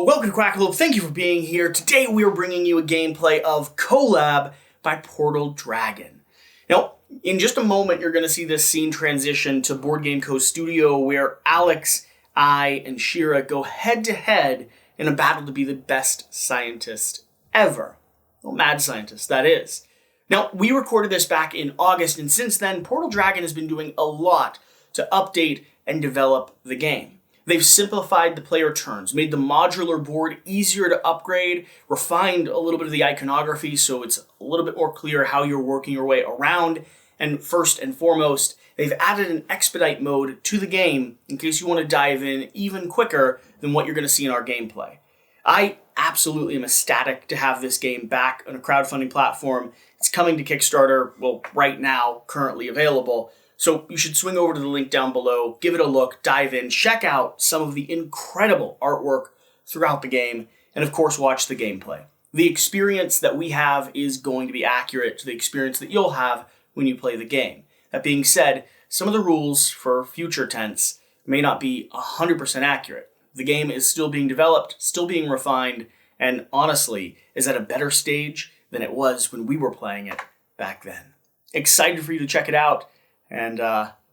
Hello, welcome to Quackalope. Thank you for being here. Today we are bringing you a gameplay of CoLab by Portal Dragon. Now, in just a moment, you're going to see this scene transition to Board Game Co. Studio where Alex, I, and Shira go head-to-head in a battle to be the best scientist ever. Well, mad scientist, that is. Now, we recorded this back in August, and since then, Portal Dragon has been doing a lot to update and develop the game. They've simplified the player turns, made the modular board easier to upgrade, refined a little bit of the iconography so it's a little bit more clear how you're working your way around, and first and foremost, they've added an expedite mode to the game in case you want to dive in even quicker than what you're going to see in our gameplay. I absolutely am ecstatic to have this game back on a crowdfunding platform. It's coming to Kickstarter, well, right now, currently available. So you should swing over to the link down below, give it a look, dive in, check out some of the incredible artwork throughout the game, and of course watch the gameplay. The experience that we have is going to be accurate to the experience that you'll have when you play the game. That being said, some of the rules for future tense may not be 100% accurate. The game is still being developed, still being refined, and honestly is at a better stage than it was when we were playing it back then. Excited for you to check it out. And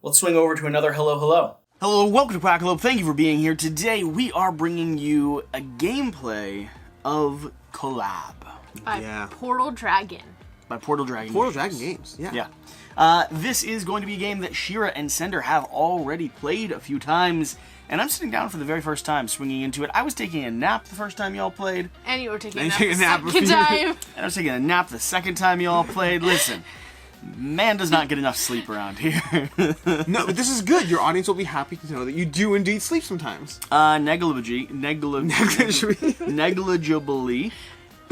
let's swing over to another hello. Hello, welcome to Quackalope. Thank you for being here. Today we are bringing you a gameplay of CoLab. By Portal Dragon. By Portal Dragon. Portal Dragon Games, yeah. This is going to be a game that Shira and Sender have already played a few times, and I'm sitting down for the very first time swinging into it. I was taking a nap the first time y'all played. And you were taking a nap the second time. And I was taking a nap the second time y'all played. Listen. Man does not get enough sleep around here. No, but this is good. Your audience will be happy to know that you do indeed sleep sometimes. Negligibly.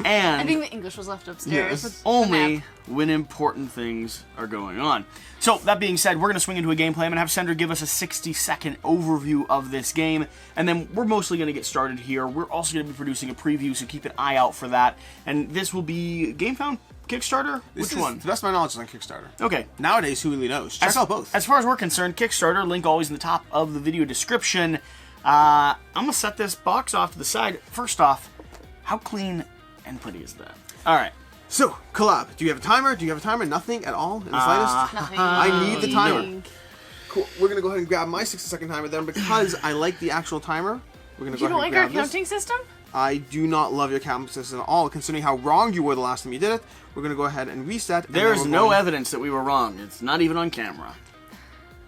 And I think the English was left upstairs. Yes. Only when important things are going on. So, that being said, we're going to swing into a gameplay. I'm going to have Sender give us a 60-second overview of this game, and then we're mostly going to get started here. We're also going to be producing a preview, so keep an eye out for that. And this will be GameFound? Kickstarter? Which one? To the best of my knowledge, it's on Kickstarter. Okay. Nowadays, who really knows? Check out both. As far as we're concerned, Kickstarter, link always in the top of the video description. I'm going to set this box off to the side. First off, how clean and pretty is that? All right. So, CoLab, do you have a timer? Do you have a timer? Nothing at all in the slightest? Nothing. I need the timer. No. Cool. We're going to go ahead and grab my 60-second timer then because I like the actual timer. We're going to go You don't ahead like and our grab counting system? I do not love your counting system at all, considering how wrong you were the last time you did it. We're going to go ahead and reset. There is no evidence that we were wrong. It's not even on camera.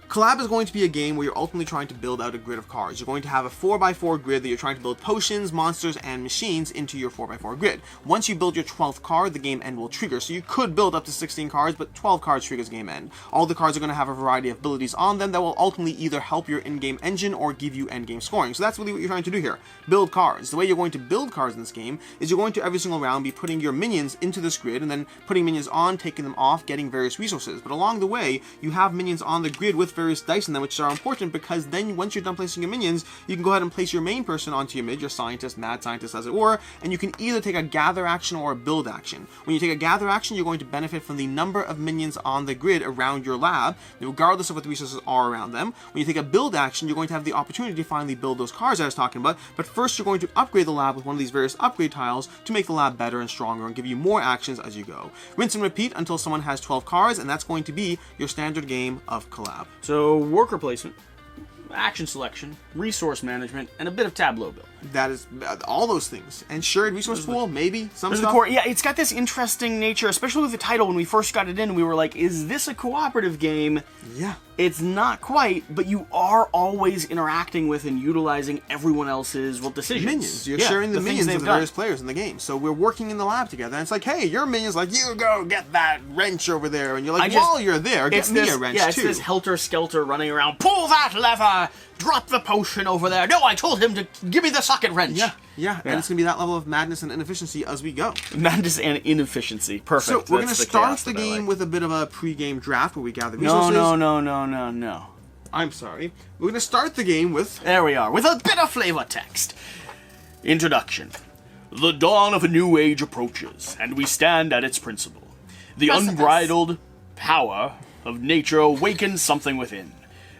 CoLab is going to be a game where you're ultimately trying to build out a grid of cards. You're going to have a 4x4 grid that you're trying to build potions, monsters, and machines into your 4x4 grid. Once you build your 12th card, the game end will trigger. So you could build up to 16 cards, but 12 cards triggers game end. All the cards are going to have a variety of abilities on them that will ultimately either help your in-game engine or give you endgame scoring. So that's really what you're trying to do here. Build cards. The way you're going to build cards in this game is you're going to every single round be putting your minions into this grid and then putting minions on, taking them off, getting various resources. But along the way, you have minions on the grid with various dice in them, which are important because then once you're done placing your minions, you can go ahead and place your main person onto your mid, your scientist, mad scientist as it were, and you can either take a gather action or a build action. When you take a gather action, you're going to benefit from the number of minions on the grid around your lab, regardless of what the resources are around them. When you take a build action, you're going to have the opportunity to finally build those cards I was talking about, but first you're going to upgrade the lab with one of these various upgrade tiles to make the lab better and stronger and give you more actions as you go. Rinse and repeat until someone has 12 cards, and that's going to be your standard game of CoLab. So, worker placement, action selection, resource management, and a bit of tableau build. That is all those things. And shared resource pool, maybe some stuff. Yeah, it's got this interesting nature, especially with the title. When we first got it in, we were like, is this a cooperative game? Yeah. It's not quite, but you are always interacting with and utilizing everyone else's decisions. Minions. You're sharing the minions of the various players in the game. So we're working in the lab together, and it's like, hey, your minion's like, you go get that wrench over there, and you're like, while you're there, get me a wrench too. Yeah, it's this helter-skelter running around, pull that lever, drop the potion over there. No, I told him to give me the socket wrench. Yeah, and it's going to be that level of madness and inefficiency as we go. Madness and inefficiency. Perfect. So we're going to start the game with a bit of a pre-game draft where we gather resources. No. I'm sorry. We're going to start the game with... There we are, with a bit of flavor text. Introduction. The dawn of a new age approaches, and we stand at its principle. The unbridled power of nature awakens something within.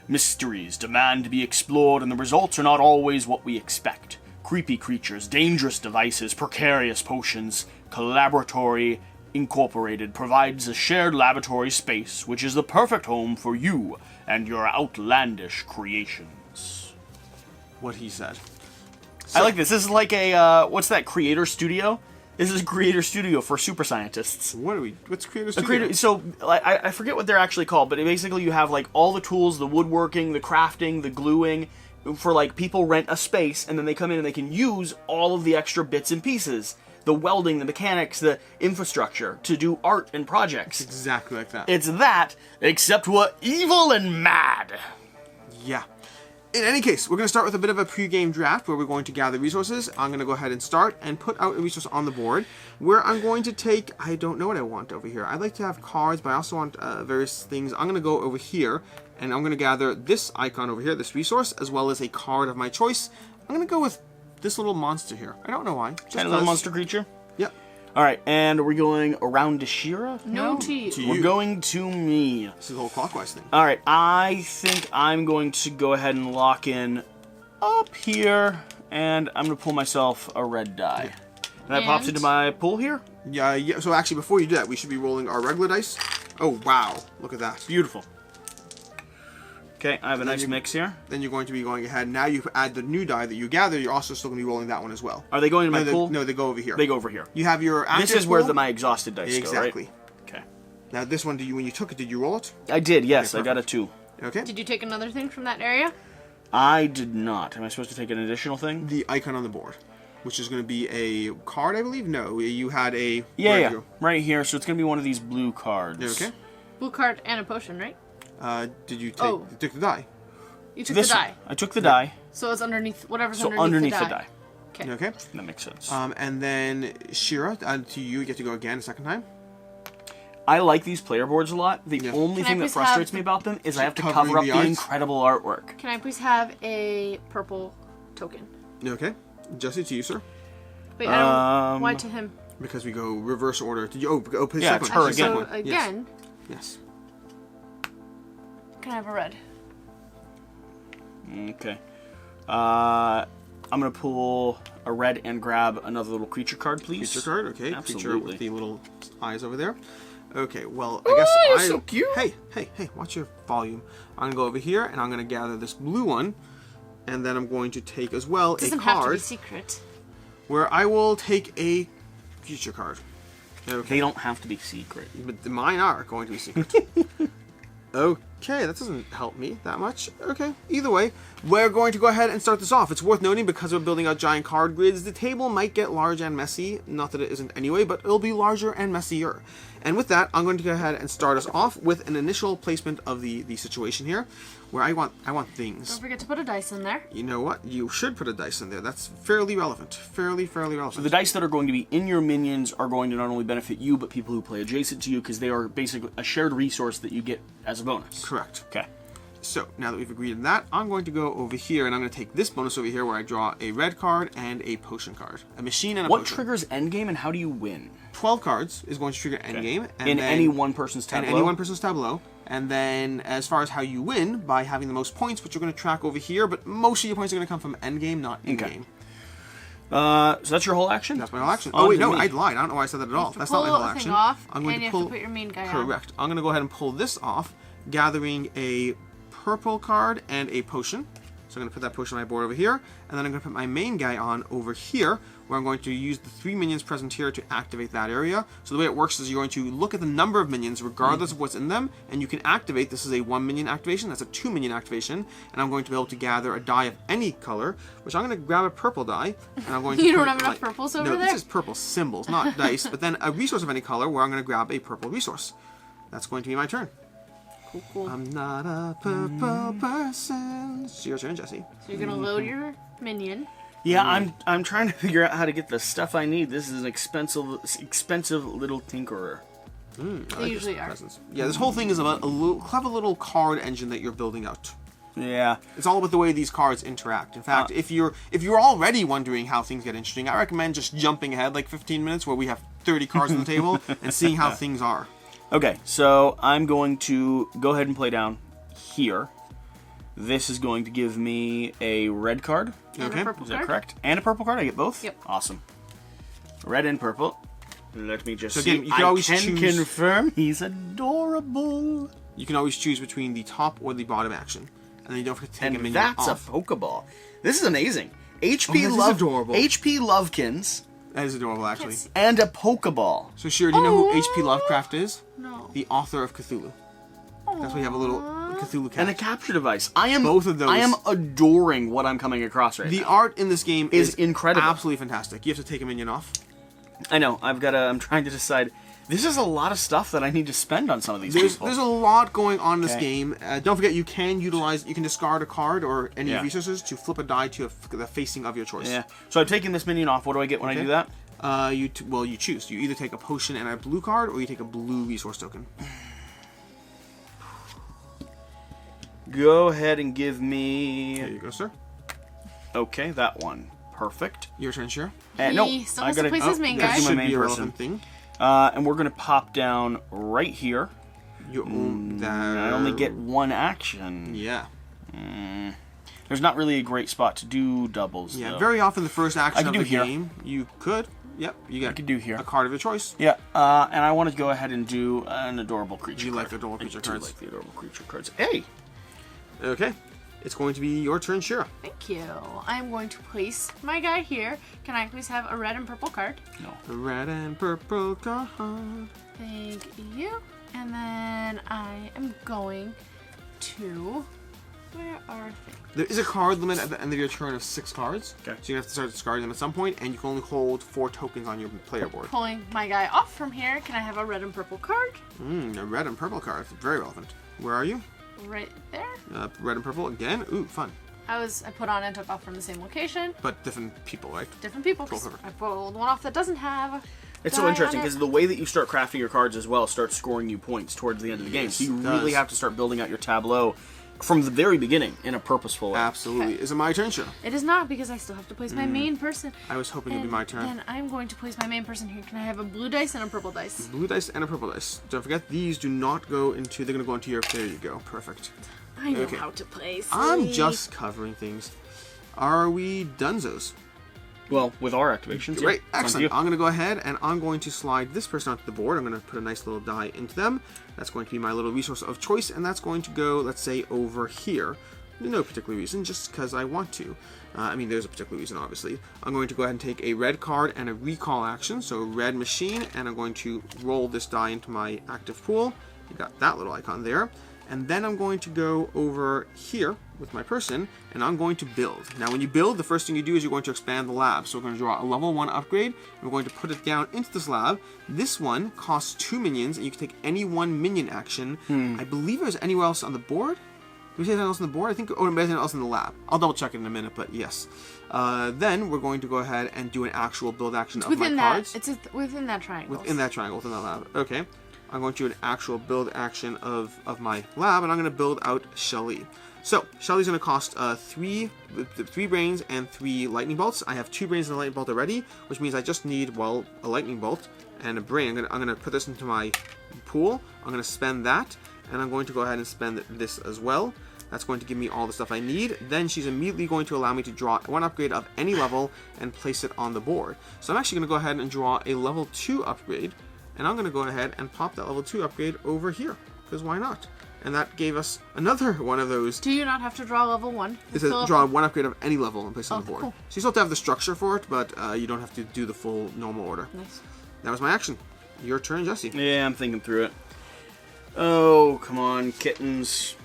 Mysteries demand to be explored, and the results are not always what we expect. creepy creatures, dangerous devices, precarious potions, CoLaboratory Incorporated provides a shared laboratory space, which is the perfect home for you and your outlandish creations. What he said. I like this. This is like a, what's that, Creator Studio? This is Creator Studio for super scientists. What's Creator Studio? So, I forget what they're actually called, but basically you have, like, all the tools, the woodworking, the crafting, the gluing, for, like, people rent a space, and then they come in and they can use all of the extra bits and pieces. The welding, the mechanics, the infrastructure to do art and projects. It's exactly like that. It's that, except we're evil and mad. Yeah. In any case, we're going to start with a bit of a pre-game draft where we're going to gather resources. I'm going to go ahead and start and put out a resource on the board where I'm going to take, I don't know what I want over here. I'd like to have cards, but I also want various things. I'm going to go over here and I'm going to gather this icon over here, this resource, as well as a card of my choice. I'm going to go with this little monster here. I don't know why. Just a little monster creature? Yep. Alright, and we're going around to Shira? No, to you. We're going to me. This is the whole clockwise thing. Alright, I think I'm going to go ahead and lock in up here, and I'm going to pull myself a red die. And that pops into my pool here? Yeah, so actually before you do that, we should be rolling our regular dice. Oh, wow. Look at that. Beautiful. Okay, I have a nice mix here. Then you're going to be going ahead. Now you add the new die that you gather. You're also still going to be rolling that one as well. Are they going in my pool? No, they go over here. They go over here. You have your active This is where pool. my exhausted dice Exactly. go, right? Okay. Now this one, when you took it, did you roll it? I did, yes. Okay, I got a 2. Okay. Did you take another thing from that area? I did not. Am I supposed to take an additional thing? The icon on the board, which is going to be a card, I believe? No, you had a... Yeah. Right here. So it's going to be one of these blue cards. Okay. Blue card and a potion, right? Did you take... You took the die? You took the die. I took the die. So it's underneath, whatever's So underneath the die. Okay. Okay. That makes sense. And then, Shira, to you get to go again a second time. I like these player boards a lot. The only thing that frustrates me about them is I have to cover up the incredible artwork. Can I please have a purple token? Okay. Jesse, to you, sir. Wait, I don't... Why to him? Because we go reverse order. Did you... Oh, please. Yeah, it's her again. So, again... Yes. Can I have a red? Okay. I'm going to pull a red and grab another little creature card, please. Creature card, okay. Absolutely. Creature with the little eyes over there. Okay, well, I guess you're so cute. Hey, watch your volume. I'm going to go over here, and I'm going to gather this blue one, and then I'm going to take as well a Doesn't have to be card secret. where I will take a creature card. Okay. They don't have to be secret. But mine are going to be secret. Okay, that doesn't help me that much. Okay, either way, we're going to go ahead and start this off. It's worth noting, because we're building out giant card grids, the table might get large and messy. Not that it isn't anyway, but it'll be larger and messier. And with that, I'm going to go ahead and start us off with an initial placement of the situation here, where I want things. Don't forget to put a dice in there. You know what? You should put a dice in there. That's fairly relevant. Fairly relevant. So the dice that are going to be in your minions are going to not only benefit you, but people who play adjacent to you, because they are basically a shared resource that you get as a bonus. Correct. Okay. So, now that we've agreed on that, I'm going to go over here, and I'm going to take this bonus over here where I draw a red card and a potion card. A machine and a potion. What triggers endgame, and how do you win? 12 cards is going to trigger endgame. And in any one person's tableau? In any one person's tableau. And then, as far as how you win, by having the most points, which you're going to track over here, but most of your points are going to come from endgame, not in-game. So that's your whole action? That's my whole action. Oh, wait, no, I lied. I don't know why I said that at all. That's not my whole action. I'm going to pull... have to put your main guy on. Correct. I'm going to go ahead and pull this off, gathering a purple card and a potion. So I'm going to put that potion on my board over here, and then I'm going to put my main guy on over here, where I'm going to use the 3 minions present here to activate that area. So the way it works is you're going to look at the number of minions, regardless of what's in them, and you can activate. This is a 1 minion activation, that's a 2 minion activation, and I'm going to be able to gather a die of any color, which I'm going to grab a purple die, and I'm going to You don't have enough purples over there? No, this is purple symbols, not dice, but then a resource of any color, where I'm going to grab a purple resource. That's going to be my turn. Cool. I'm not a purple person. It's your turn, Jesse. So you're gonna load your minion. Yeah, I'm trying to figure out how to get the stuff I need. This is an expensive little tinkerer. They usually are. Presents. Yeah, this whole thing is about a clever little card engine that you're building out. Yeah. It's all about the way these cards interact. In fact, if you're already wondering how things get interesting, I recommend just jumping ahead like 15 minutes where we have 30 cards on the table and seeing how things are. Okay, so I'm going to go ahead and play down here. This is going to give me a red card. And Okay. a purple Is that card. correct? And a purple card? I get both? Yep. Awesome. Red and purple. Let me just So see. again, you can always can choose- confirm he's adorable. You can always choose between the top or the bottom action. And then you don't forget to take a And minion that's off. a Pokeball. This is amazing. HP that is Love adorable. HP Lovekins That is adorable, actually. Yes. and a Pokeball. So, Shira, do you know who Oh. HP Lovecraft is? No. The author of Cthulhu. That's why you have a little Cthulhu cat. And a capture device. I am Both of those. I am adoring what I'm coming across right The now. art in this game Is is incredible. absolutely fantastic. You have to take a minion off. I know. I'm trying to decide. This is a lot of stuff that I need to spend on some of these people. There's a lot going on in this Okay. game. Don't forget, you can discard a card or any Yeah. resources to flip a die to the facing of your choice. Yeah. So I'm taking this minion off. What do I get when I Okay. do that? You choose. You either take a potion and a blue card, or you take a blue resource token. Go ahead and give me. There you go, sir. Okay, that one. Perfect. Your turn, Shira. And He no, still I has to gotta. place his main gotta guy. do my Should main be a person. relevant thing. And we're gonna pop down right here. You own that. I only get one action. Yeah. There's not really a great spot to do doubles. Yeah. though. Very often, the first action could of do the here. game, you could. Yep. You get could do here. a card of your choice. Yeah, and I want to go ahead and do an adorable creature. You card. like the adorable creature I do cards. like the adorable creature cards. Hey, Okay. It's going to be your turn, Shira. Thank you. I'm going to place my guy here. Can I please have a red and purple card? no. The red and purple card. Thank you. And then I am going to... Where are things? There is a card limit at the end of your turn of 6 cards. Okay. So you have to start discarding them at some point, and you can only hold 4 tokens on your player board. Pulling my guy off from here. Can I have a red and purple card? A red and purple card. Very relevant. Where are you? Right there. Red and purple again. Ooh, fun. I put on and took off from the same location. But different people, right? Different people. 'cause Cool, perfect. I pulled one off that doesn't have. It's die so on interesting it. because the way that you start crafting your cards as well starts scoring you points towards the end of the game. Yes, So you it really does. have to start building out your tableau from the very beginning in a purposeful way. Absolutely. Okay. Is it my turn, Shira? It is not because I still have to place my main person. I was hoping it'd be my turn. Then I'm going to place my main person here. Can I have a blue dice and a purple dice? Blue dice and a purple dice. Don't forget, these do not go into... They're going to go into your... There you go. Perfect. I know Okay. how to play. I'm silly. just covering things. Are we dunzos? Well, with our activations, Great, yeah, it's on excellent. you. I'm going to go ahead and I'm going to slide this person onto the board. I'm going to put a nice little die into them. That's going to be my little resource of choice, and that's going to go, let's say, over here. No particular reason, just because I want to. I mean, there's a particular reason, obviously. I'm going to go ahead and take a red card and a recall action, so red machine, and I'm going to roll this die into my active pool. You got that little icon there. And then I'm going to go over here with my person, and I'm going to build. Now, when you build, the first thing you do is you're going to expand the lab. So we're going to draw a level 1 upgrade, and we're going to put it down into this lab. This one costs 2 minions, and you can take any 1 minion action. I believe there's anywhere else on the board. Did we say anything else on the board? I think, or anything else in the lab. I'll double check it in a minute, but yes. Then we're going to go ahead and do an actual build action of my Within cards. that, it's within that triangle. Within that triangle, within that lab. Okay. I'm going to do an actual build action of my lab, and I'm going to build out Shelly. So, Shelly's going to cost 3 brains and 3 lightning bolts. I have 2 brains and a lightning bolt already, which means I just need, well, a lightning bolt and a brain. I'm going to put this into my pool. I'm going to spend that, and I'm going to go ahead and spend this as well. That's going to give me all the stuff I need. Then she's immediately going to allow me to draw 1 upgrade of any level and place it on the board. So I'm actually going to go ahead and draw a level 2 upgrade. And I'm going to go ahead and pop that level 2 upgrade over here, because why not? And that gave us another one of those. Do you not have to draw level 1? It says draw 1 upgrade of any level and place it on the board. Cool. So you still have to have the structure for it, but you don't have to do the full normal order. Nice. That was my action. Your turn, Jesse. Yeah, I'm thinking through it. Oh, come on, kittens.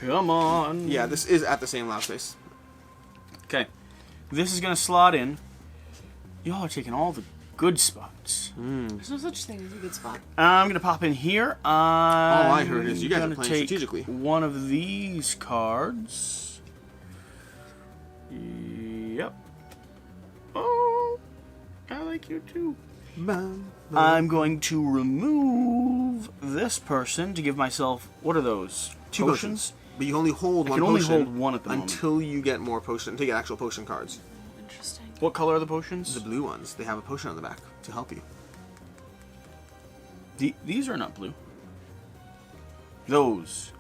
Come on. Yeah, this is at the same lab space. Okay. This is going to slot in. Y'all are taking all the good spots. There's no such thing as a good spot. I'm going to pop in here. All I heard is you guys are gonna playing take strategically. one of these cards. Yep. Oh, I like you too. I'm going to remove this person to give myself, what are those? 2 potions. But you only hold I one can only potion hold one at the moment. until you get more potion, until you get actual potion cards. Interesting. What color are the potions? The blue ones, they have a potion on the back to help you. These are not blue. Those.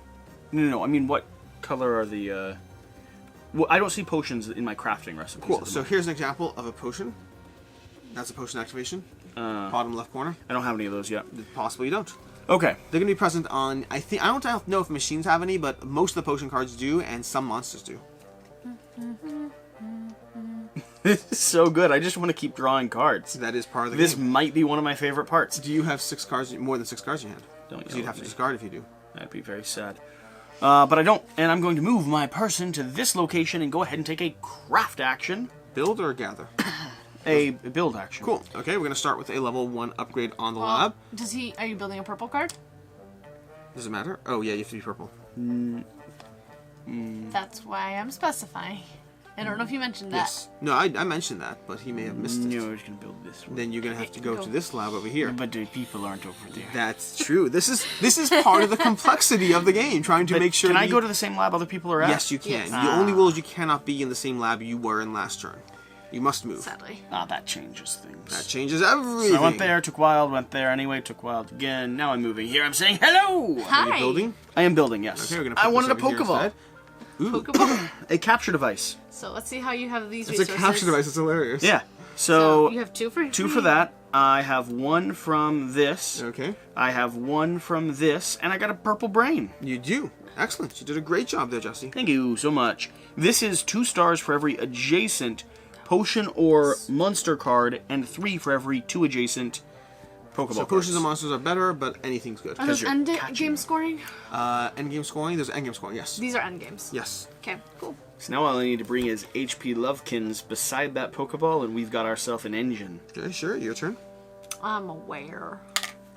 No, I mean, what color are the... Well, I don't see potions in my crafting recipes. Cool. So here's an example of a potion. That's a potion activation. Bottom left corner. I don't have any of those yet. Possibly you don't. Okay. They're gonna be present on. I don't know if machines have any, but most of the potion cards do, and some monsters do. This is so good. I just want to keep drawing cards. That is part of the This game. might be one of my favorite parts. Do you have 6 cards? More than 6 cards in your hand? Don't Because you'd yell have at to me. discard if you do. That'd be very sad. But I don't, and I'm going to move my person to this location and go ahead and take a craft action. Build or gather? A build action. Cool. Okay, we're gonna start with a level 1 upgrade on the lab. Are you building a purple card? Does it matter? Oh yeah, you have to be purple. That's why I'm specifying. I don't know if you mentioned that. Yes. No, I mentioned that, but he may have missed it. No, we're just going to build this one. Then you're gonna have to go to this lab over here. But the people aren't over there. That's true. This is part of the complexity of the game, trying to make sure. Can I go to the same lab other people are at? Yes, you can. Yes. The only rule is you cannot be in the same lab you were in last turn. You must move. Sadly. That changes things. That changes everything. So I went there, took wild, went there anyway, took wild again. Now I'm moving here. I'm saying hello. Hi. Are you building? I am building. Yes. Okay, we're gonna put I this wanted a over here Pokeball. instead. Ooh. Pokeball. A capture device. So let's see how you have these It's resources. a capture device. It's hilarious. Yeah. So So you have 2 for two for that. I have 1 from this. Okay. I have 1 from this, and I got a purple brain. You do. Excellent. You did a great job there, Jesse. Thank you so much. This is 2 stars for every adjacent potion or monster card, and 3 for every 2 adjacent Pokeball So cards. potions and monsters are better, but anything's good. Are those you're end catching game them. scoring? Endgame scoring. There's endgame scoring. Yes. These are end games. Yes. Okay, cool. So now all I need to bring is HP Lovekins beside that Pokeball, and we've got ourselves an engine. Okay. Sure. Your turn. I'm aware.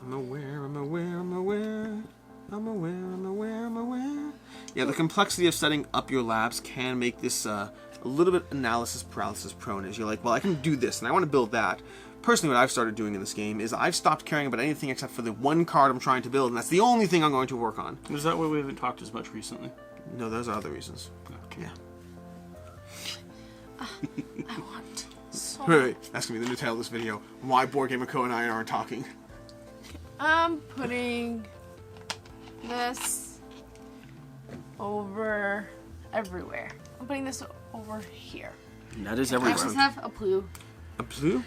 I'm aware. I'm aware. I'm aware. I'm aware. I'm aware. I'm aware. Yeah, the complexity of setting up your labs can make this a little bit analysis paralysis prone. As you're like, well, I can do this, and I want to build that. Personally, what I've started doing in this game is I've stopped caring about anything except for the one card I'm trying to build, and that's the only thing I'm going to work on. Is that why we haven't talked as much recently? No, those are other reasons. Okay. Yeah. I want so Wait. That's gonna be the new title of this video. Why Boardgame Co. and I aren't talking. I'm putting this over everywhere. I'm putting this over here. And that is I everywhere. just have a blue. A blue?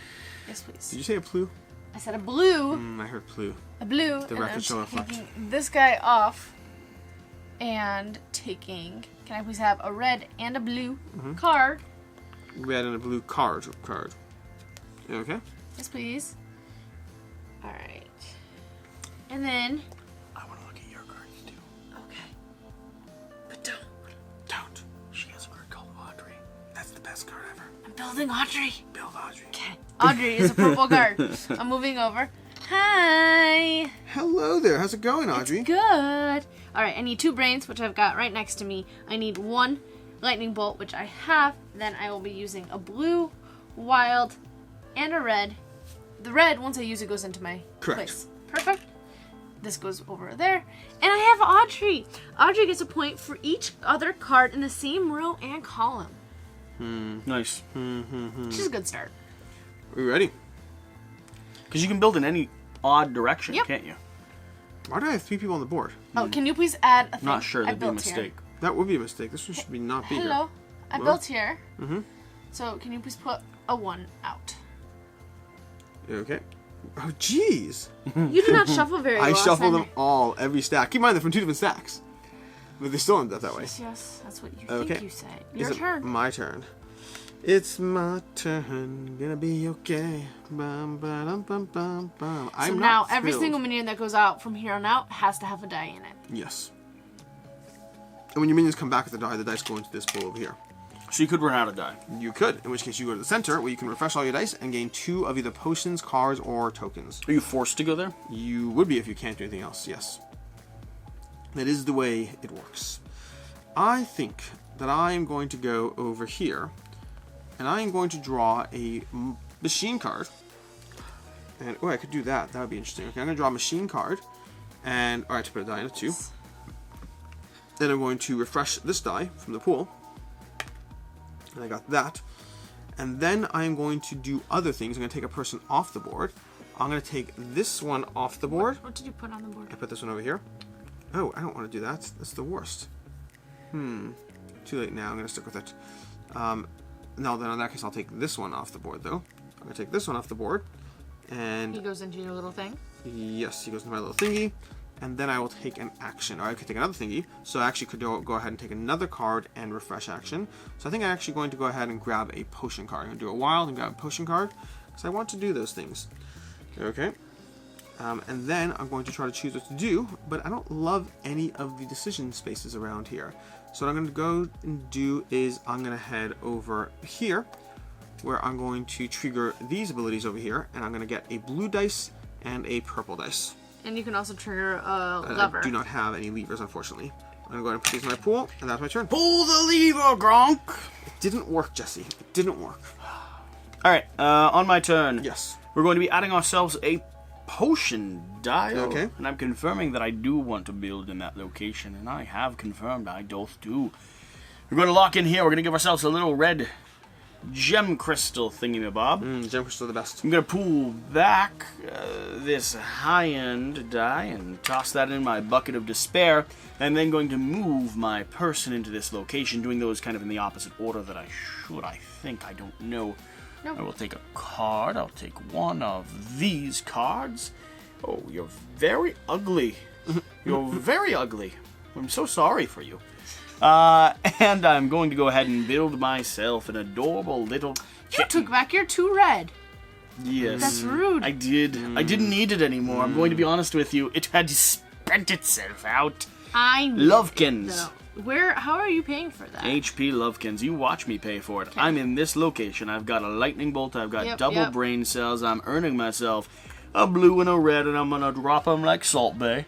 Yes, please. Did you say a blue? I said a blue. I heard blue. A blue. The and record I'm shall reflect. taking this guy off and taking. Can I please have a red and a blue card? Red and a blue card. Okay. Yes, please. All right. And then. I want to look at your cards too. Okay. But don't. Don't. She has a card called Audrey. That's the best card ever. I'm building Audrey. Build Audrey. Okay. Audrey is a purple card. I'm moving over. Hi. Hello there. How's it going, Audrey? Good. All right. I need 2 brains, which I've got right next to me. I need 1 lightning bolt, which I have. Then I will be using a blue, wild, and a red. The red, once I use it, goes into my Correct. place. Perfect. This goes over there. And I have Audrey. Audrey gets a point for each other card in the same row and column. Nice. Which is a good start. Are we ready? Because you can build in any odd direction, Yep. can't you? Why do I have 3 people on the board? Oh, can you please add a thing? Not sure. I That'd be a built here. mistake. That would be a mistake. This one should be not be Hello. I What? built here. Mm-hmm. So can you please put a 1 out? here. Okay. Oh, jeez. You do not shuffle very well. I shuffle them Simon. all, every stack. Keep in mind, they're from 2 different stacks. But they still end up that way. Yes, that's what you Okay. think you said. Is Your it turn. my turn? It's my turn. Gonna be okay. Bum, ba-dum, bum, bum, bum. So I'm now not every thrilled. single minion that goes out from here on out has to have a die in it. Yes. And when your minions come back with the dice go into this pool over here. So you could run out of die. You could, in which case you go to the center, where you can refresh all your dice and gain 2 of either potions, cards, or tokens. Are you forced to go there? You would be if you can't do anything else, yes. That is the way it works. I think that I am going to go over here, and I am going to draw a machine card. And, oh, I could do that. That would be interesting. Okay, I'm going to draw a machine card, and, alright, to put a die in it too. Then I'm going to refresh this die from the pool. And I got that. And then I'm going to do other things. I'm going to take a person off the board. I'm going to take this one off the board. What did you put on the board? I put this one over here. Oh, I don't want to do that. That's the worst. Too late now. I'm going to stick with it. No, then in that case, I'll take this one off the board, though. I'm going to take this one off the board. And He goes into your little thing? yes, he goes into my little thingy. And then I will take an action. Or I could take another thingy. So I actually could go ahead and take another card and refresh action. So I think I'm actually going to go ahead and grab a potion card. I'm going to do a wild and grab a potion card. Because I want to do those things. Okay. And then I'm going to try to choose what to do. But I don't love any of the decision spaces around here. So what I'm going to go and do is I'm going to head over here. Where I'm going to trigger these abilities over here. And I'm going to get a blue dice and a purple dice. And you can also trigger a lever. I do not have any levers, unfortunately. I'm going to go ahead and put these in my pool, and that's my turn. Pull the lever, Gronk! It didn't work, Jesse. It didn't work. Alright, on my turn. Yes. We're going to be adding ourselves a potion dial. Okay. And I'm confirming that I do want to build in that location, and I have confirmed I doth do. We're going to lock in here. We're going to give ourselves a little red gem crystal thingamabob. Gem crystal the best. I'm going to pull back this high-end die and toss that in my bucket of despair, and then going to move my person into this location, doing those kind of in the opposite order that I should, I think. I don't know. Nope. I will take a card. I'll take one of these cards. Oh, you're very ugly. You're very ugly. I'm so sorry for you. And I'm going to go ahead and build myself an adorable little You took back your 2 red. Yes. That's rude. I did. I didn't need it anymore. I'm going to be honest with you. It had spent itself out. I need Lovekins. it, though. How are you paying for that? HP Lovekins. You watch me pay for it. I'm in this location. I've got a lightning bolt. I've got double brain cells. I'm earning myself a blue and a red, and I'm going to drop them like Salt Bay.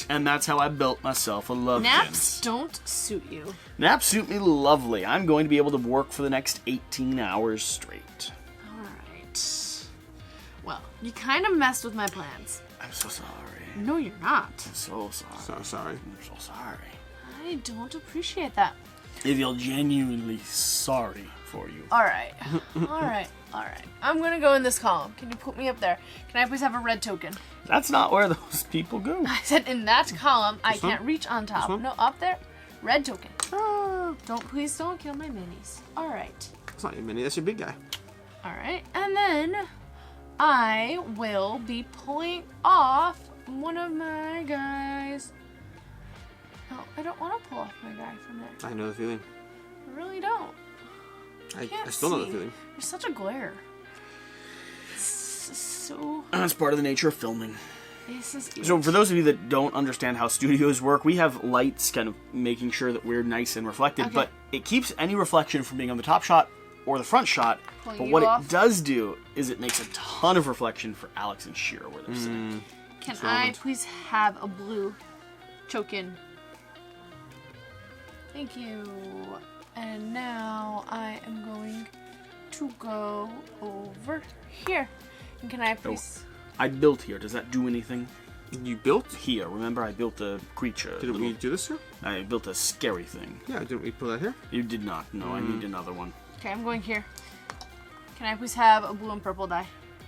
And that's how I built myself a Lovekins. Naps don't suit you. Naps suit me lovely. I'm going to be able to work for the next 18 hours straight. Alright. Well, you kind of messed with my plans. I'm so sorry. No, you're not. I'm so sorry. So sorry. I'm so sorry. I don't appreciate that. I feel genuinely sorry for you. Alright. Alright. I'm gonna go in this column. Can you put me up there? Can I please have a red token? That's not where those people go. I said in that column. I one? can't reach on top. one? No, up there. Red token. Please don't kill my minis. Alright. That's not your mini. That's your big guy. Alright. And then I will be pulling off one of my guys. No, I don't want to pull off my guy from there. I know the feeling. I really don't. I Can't still know the see. feeling. You're such a glare. So That's part of the nature of filming. this is So for those of you that don't understand how studios work, we have lights kind of making sure that we're nice and reflected, Okay. but it keeps any reflection from being on the top shot or the front shot. Pulling But you what off. it does do is it makes a ton of reflection for Alex and Shira where they're sitting. Can It's I relevant. please have a blue token? Thank you. And now I am going to go over here. And can I please... I built here. Does that do anything? You built? Here. Remember, I built a creature. Didn't we do this here? I built a scary thing. Yeah, didn't we pull that here? You did not. No, I need another one. Okay, I'm going here. Can I please have a blue and purple die?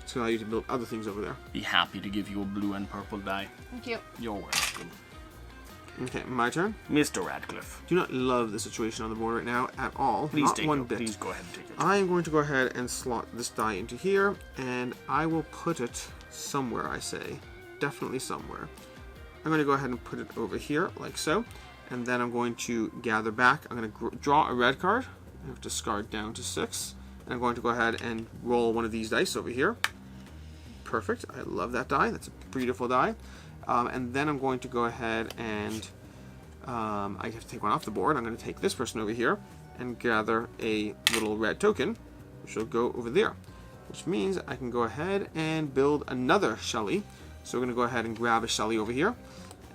To allow you to build other things over there. Be happy to give you a blue and purple die. Thank you. You're welcome. Okay, my turn. Mr. Radcliffe. Do not love the situation on the board right now at all. Please Not take one it. bit. Please go ahead and take it. I am going to go ahead and slot this die into here, and I will put it somewhere, I say. Definitely somewhere. I'm going to go ahead and put it over here, like so. And then I'm going to gather back. I'm going to draw a red card. I have to discard down to 6. And I'm going to go ahead and roll one of these dice over here. Perfect. I love that die. That's a beautiful die. And then I'm going to go ahead and I have to take one off the board. I'm going to take this person over here and gather a little red token, which will go over there. Which means I can go ahead and build another Shelly. So we're going to go ahead and grab a Shelly over here.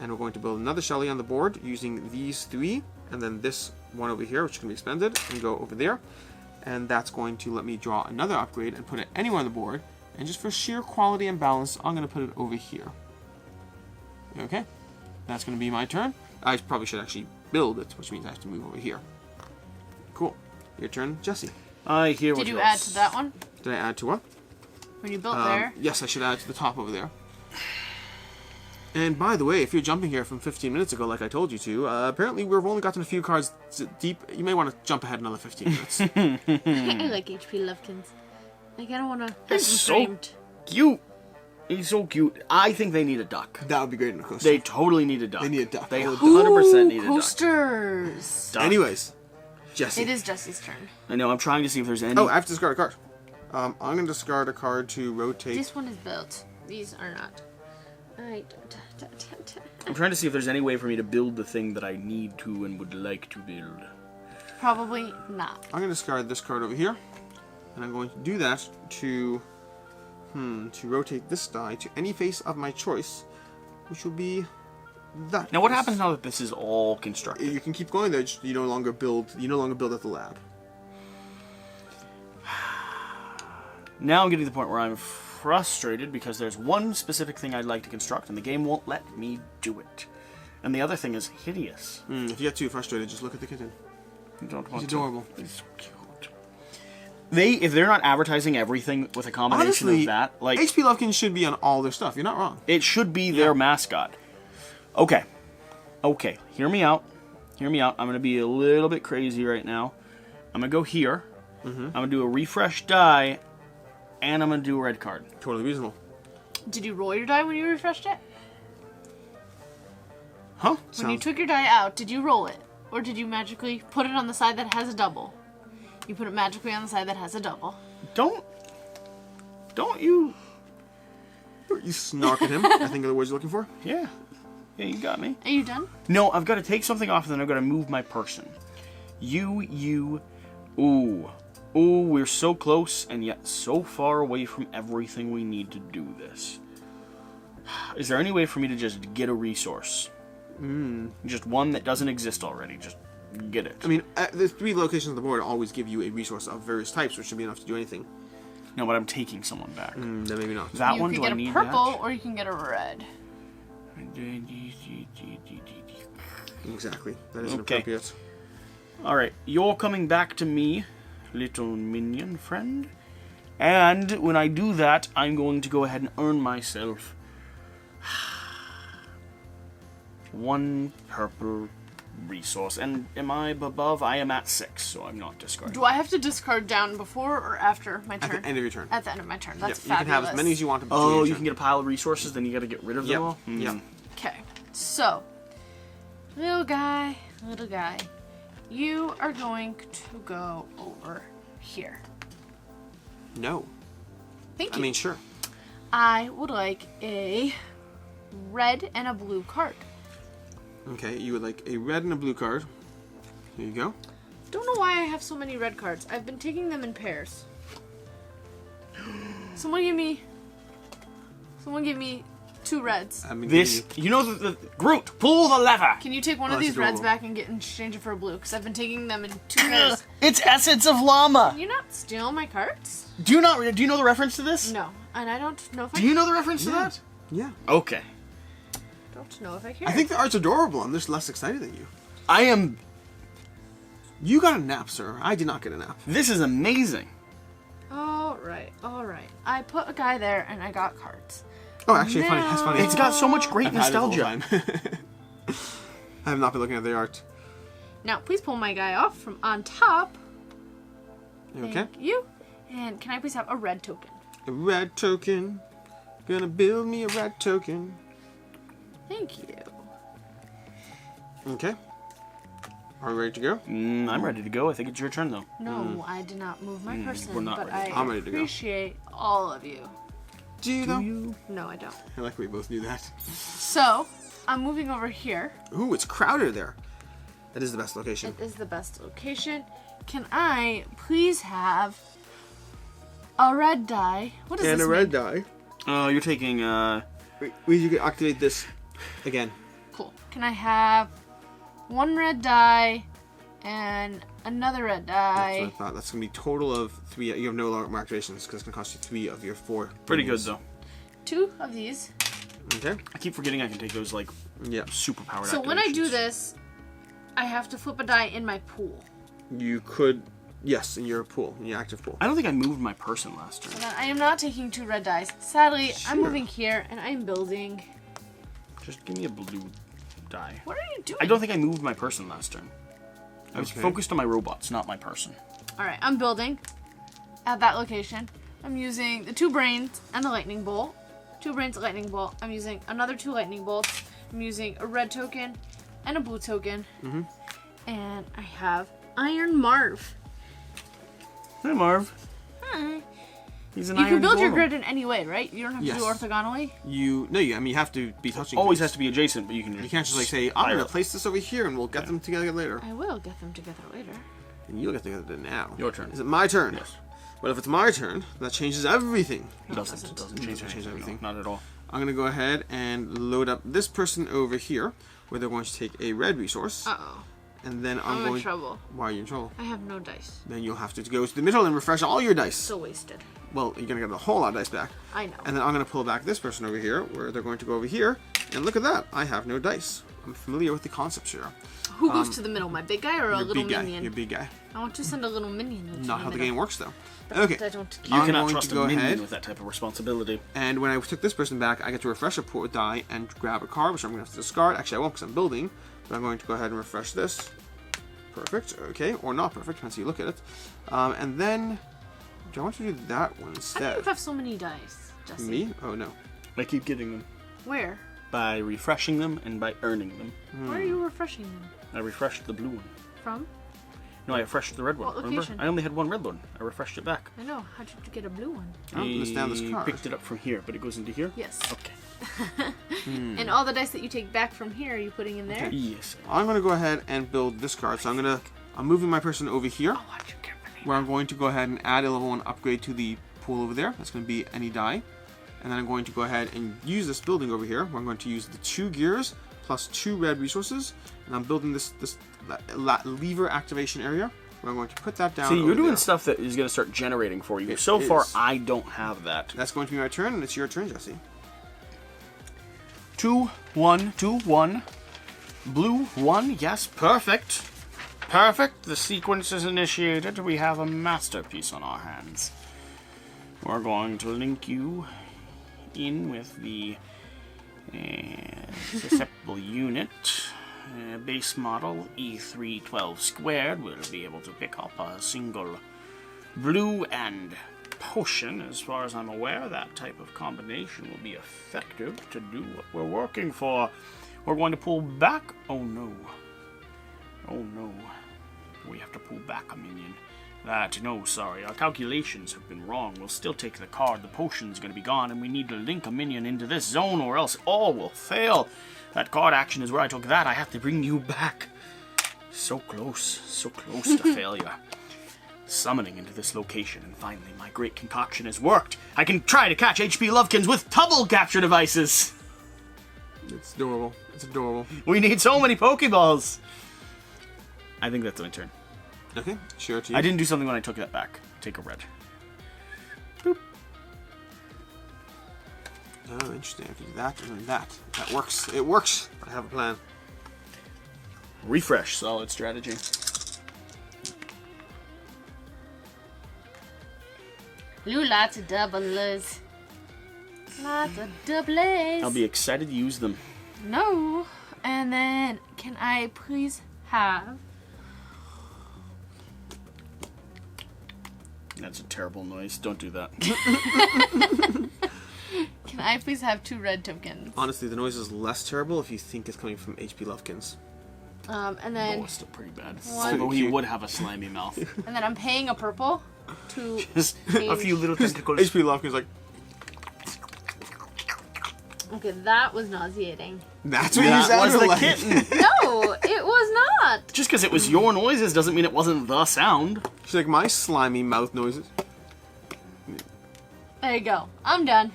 And we're going to build another Shelly on the board using these 3. And then this one over here, which can be expended, and go over there. And that's going to let me draw another upgrade and put it anywhere on the board. And just for sheer quality and balance, I'm going to put it over here. Okay, that's going to be my turn. I probably should actually build it, which means I have to move over here. Cool. Your turn, Jesse. I hear what Did you you're add to that one? Did I add to what? When you built there? Yes, I should add to the top over there. And by the way, if you're jumping here from 15 minutes ago, like I told you to, apparently we've only gotten a few cards deep. You may want to jump ahead another 15 minutes. I like HP Lovekins. Like, I don't want to have them so framed. cute. He's so cute. I think they need a duck. That would be great in a coaster. They totally need a duck. They need a duck. They Ooh, 100% need a duck. Coasters. Duck. Anyways, Jesse. It is Jesse's turn. I know, I'm trying to see if there's any... Oh, I have to discard a card. I'm going to discard a card to rotate. This one is built. These are not. I'm trying to see if there's any way for me to build the thing that I need to and would like to build. Probably not. I'm going to discard this card over here. And I'm going to do that to rotate this die to any face of my choice, which will be that. Now, what face. happens now that this is all constructed? You can keep going there. Just you no longer build at the lab. Now I'm getting to the point where I'm frustrated because there's one specific thing I'd like to construct, and the game won't let me do it. And the other thing is hideous. If you get too frustrated, just look at the kitten. You don't He's want adorable. To. He's so cute. If they're not advertising everything with a combination Honestly, of that, like HP Lovekins should be on all their stuff. You're not wrong. it should be their mascot. Okay, hear me out. I'm gonna be a little bit crazy right now. I'm gonna go here. I'm gonna do a refresh die, and I'm gonna do a red card. Totally reasonable. Did you roll your die when you refreshed it? Huh? When you took your die out, did you roll it? Or did you magically put it on the side that has a double? You put it magically on the side that has a double. Don't you? You snark at him. I think are the words you're looking for. Yeah, you got me. Are you done? No, I've got to take something off, and then I've got to move my person. Ooh, we're so close, and yet so far away from everything we need to do this. Is there any way for me to just get a resource? Just one that doesn't exist already. Just get it. I mean, the 3 locations on the board always give you a resource of various types, which should be enough to do anything. No, but I'm taking someone back. Then maybe not. That You one, can do I get need a purple that? or you can get a red. Exactly. That is Okay. inappropriate. Alright, you're coming back to me, little minion friend. And when I do that, I'm going to go ahead and earn myself 1 purple resource. And am I above? I am at 6, so I'm not discarding. Do I have to discard down before or after my turn? At the end of your turn. At the end of my turn. That's You can fabulous. have as many as you want. Oh, you can get a pile of resources, then you gotta get rid of them all? Yep. Okay, so, little guy, you are going to go over here. No. Thank you. I mean, sure. I would like a red and a blue card. Okay, you would like a red and a blue card. There you go. Don't know why I have so many red cards. I've been taking them in pairs. Someone give me 2 reds. I mean, This, you know, the Groot, pull the lever! Can you take one of that's these reds adorable. back and get in exchange it for a blue? Because I've been taking them in 2 pairs. It's Essence of Llama! Can you not steal my cards? Do you know the reference to this? No, and I don't know if I Do you know the reference to that? Yeah. Okay. don't know if I care. I think the art's adorable. I'm just less excited than you. I am... You got a nap, sir. I did not get a nap. This is amazing. All right. I put a guy there and I got cards. Oh, actually, funny. That's funny. It's got so much great I've had it the whole nostalgia. time. I have not been looking at the art. Now, please pull my guy off from on top. You okay? Thank you. And can I please have a red token? A red token. Gonna build me a red token. Thank you. Okay. Are we ready to go? I'm ready to go. I think it's your turn, though. No, I did not move my person, we're not but ready. I I'm ready to go. appreciate all of you. Do you though? No, I don't. I like we both knew that. So, I'm moving over here. Ooh, it's crowded there. That is the best location. It is the best location. Can I please have a red die? What does And this a red mean? die. You're taking, Wait, you can activate this again. Cool. Can I have 1 red die and another red That's what I die? thought. That's gonna be total of 3. You have no more activations because it's gonna cost you 3 of your 4. pretty good, minions. though. 2 of these. Okay. I keep forgetting I can take those, like, Yeah. super powered So when I do activations. this, I have to flip a die in my pool. You could. Yes, in your pool, in your active pool. I don't think I moved my person last turn. So then I am not taking 2 red dice. Sadly, I'm Sure. moving here and I'm building. Just give me a blue die. What are you doing? I don't think I moved my person last turn. I was Okay. focused on my robots, not my person. Alright, I'm building at that location. I'm using the 2 brains and the lightning bolt. 2 brains, lightning bolt. I'm using another 2 lightning bolts. I'm using a red token and a blue token. And I have Iron Marv. Hey, Marv. Hi. He's an You iron can build your golem. grid in any way, right? You don't have Yes. to do orthogonally. I mean, you have to be touching. Always things. has to be adjacent, but you can. You can't just like say, I'm going to place this over here and we'll get them together later. I will get them together later. And you'll get together now. Your turn. Is it my turn? Yes. Well, if it's my turn, that changes everything. It doesn't. It doesn't change Change anything. everything. No, not at all. I'm going to go ahead and load up this person over here, where they're going to take a red resource. Uh-oh. And then I'm going... in trouble. Why are you in trouble? I have no dice. Then you'll have to go to the middle and refresh all your dice. So wasted. Well, you're going to get a whole lot of dice back. I know. And then I'm going to pull back this person over here, where they're going to go over here. And look at that. I have no dice. I'm familiar with the concepts here. Who goes to the middle? My big guy or a Your little big guy. minion? Your big guy. I want to send a little minion. Into Not the how the middle. game works, though. But Okay. I don't You I'm cannot going trust to go a minion ahead. with that type of responsibility. And when I took this person back, I get to refresh a die and grab a card, which I'm going to have to discard. Actually, I won't because I'm building. But I'm going to go ahead and refresh this. Perfect. Okay. Or not perfect. Depends how you look at it. And then... Do I want to do that one How do instead? you have so many dice, Jesse? Me? Oh, no. I keep getting them Where? by refreshing them and by earning them. Where are you refreshing them? I refreshed the blue one. From? No, I refreshed the red one. What Remember? location? I only had one red one. I refreshed it back. I know. How did you get a blue one? I don't understand this I card. picked it up from here, but it goes into here? Yes. Okay. And all the dice that you take back from here, are you putting in there? Yes. I'm going to go ahead and build this card. So I'm moving my person over here, I'll watch you carefully. where I'm going to go ahead and add a level 1 upgrade to the pool over there. That's going to be any die. And then I'm going to go ahead and use this building over here, where I'm going to use the 2 gears plus 2 red resources. And I'm building this lever activation area, where I'm going to put that down. See, you're over doing there. stuff that is going to start generating for you. It So far, is. I don't have that. That's going to be my turn, and it's your turn, Jesse. 2, 1, 2, 1. Blue, 1. Yes, perfect. Perfect. The sequence is initiated. We have a masterpiece on our hands. We're going to link you in with the susceptible unit. Base model E312 squared. We'll be able to pick up a single blue and potion. As far as I'm aware, that type of combination will be effective to do what we're working for. We're going to pull back. Oh no. Oh no. We have to pull back a minion. No, sorry. Our calculations have been wrong. We'll still take the card. The potion's going to be gone, and we need to link a minion into this zone, or else all will fail. That card action is where I took that. I have to bring you back. So close to failure. Summoning into this location, and finally my great concoction has worked. I can try to catch HP Lovekins with double capture devices. It's adorable. It's adorable. We need so many Pokeballs. I think that's my turn. Okay, sure to you. I didn't do something when I took that back. Take a red. Boop. Oh, interesting. I can do that and then that. That works. It works. I have a plan. Refresh. Solid strategy. Blue, lots of doublers. Lots of doublers. I'll be excited to use them. No. And then, can I please have... That's a terrible noise. Don't do that. Can I please have 2 red tokens? Honestly, the noise is less terrible if you think it's coming from HP Lovekins. And then... Oh, it's still pretty bad. One. Although he would have a slimy mouth. And then I'm paying a purple to Just a change- few little tentacles. HP Lovekins like, Okay, that was nauseating. that's what you That was sounded the like. kitten. No, it was not. Just because it was your noises doesn't mean it wasn't the sound. She's like, my slimy mouth noises. There you go. I'm done.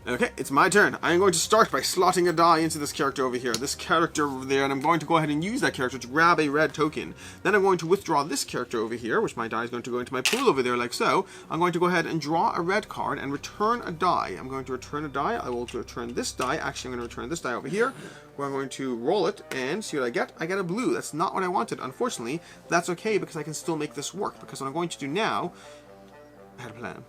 Okay, it's my turn. I'm going to start by slotting a die into this character over here. This character over there, and I'm going to go ahead and use that character to grab a red token. Then I'm going to withdraw this character over here, which my die is going to go into my pool over there like so. I'm going to go ahead and draw a red card and return a die. I'm going to return a die. I will return this die. Actually, I'm going to return this die over here, where I'm going to roll it and see what I get. I get a blue. That's not what I wanted. Unfortunately, that's okay because I can still make this work. Because what I'm going to do now, I had a plan.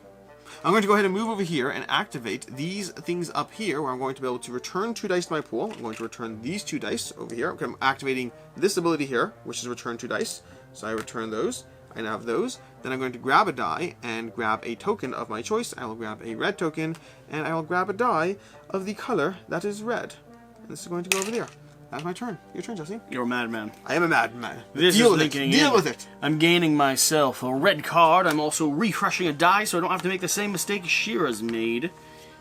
I'm going to go ahead and move over here and activate these things up here where I'm going to be able to return 2 dice to my pool. I'm going to return these 2 dice over here. Okay, I'm activating this ability here, which is return 2 dice. So I return those. I now have those. Then I'm going to grab a die and grab a token of my choice. I will grab a red token and I will grab a die of the color that is red. And this is going to go over there. That's my turn. Your turn, Jesse. You're a madman. I am a madman. Deal with it. Deal with it. I'm gaining myself a red card. I'm also refreshing a die so I don't have to make the same mistake Shira's made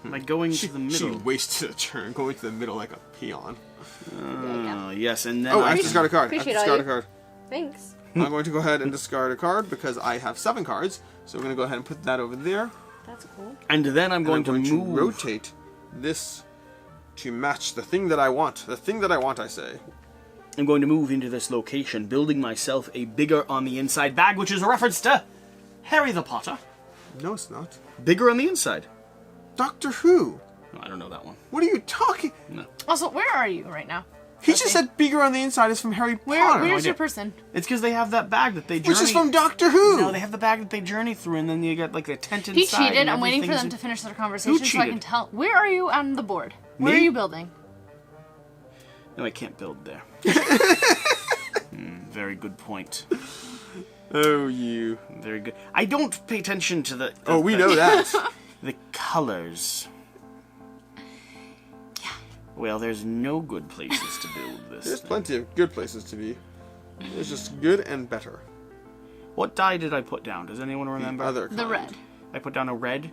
by going to the middle. She wasted a turn going to the middle like a peon. Yes, and then I have to discard a card. Appreciate discard all a card. Thanks. I'm going to go ahead and discard a card because I have 7 cards. So we're going to go ahead and put that over there. That's cool. And then I'm going to move. Rotate this to match the thing that I want. The thing that I want, I say. I'm going to move into this location, building myself a bigger on the inside bag, which is a reference to Harry the Potter. No, it's not. Bigger on the inside. Doctor Who? No, I don't know that one. What are you talking? No. Also, where are you right now? He just said bigger on the inside is from Harry Potter. Where's your person? It's because they have that bag that they journey. Which is from Doctor Who. No, they have the bag that they journey through, and then you get like the tent inside. He cheated. and I'm waiting for them everything's to finish their conversation so I cheated? can tell. Where are you on the board? Where Me? are you building? No, I can't build there. Very good point. Oh, you. Very good. I don't pay attention to the... Oh, we know that. The colors. Yeah. Well, there's no good places to build this There's thing. plenty of good places to be. There's just good and better. What die did I put down? Does anyone remember? Other The kind. red. I put down a red.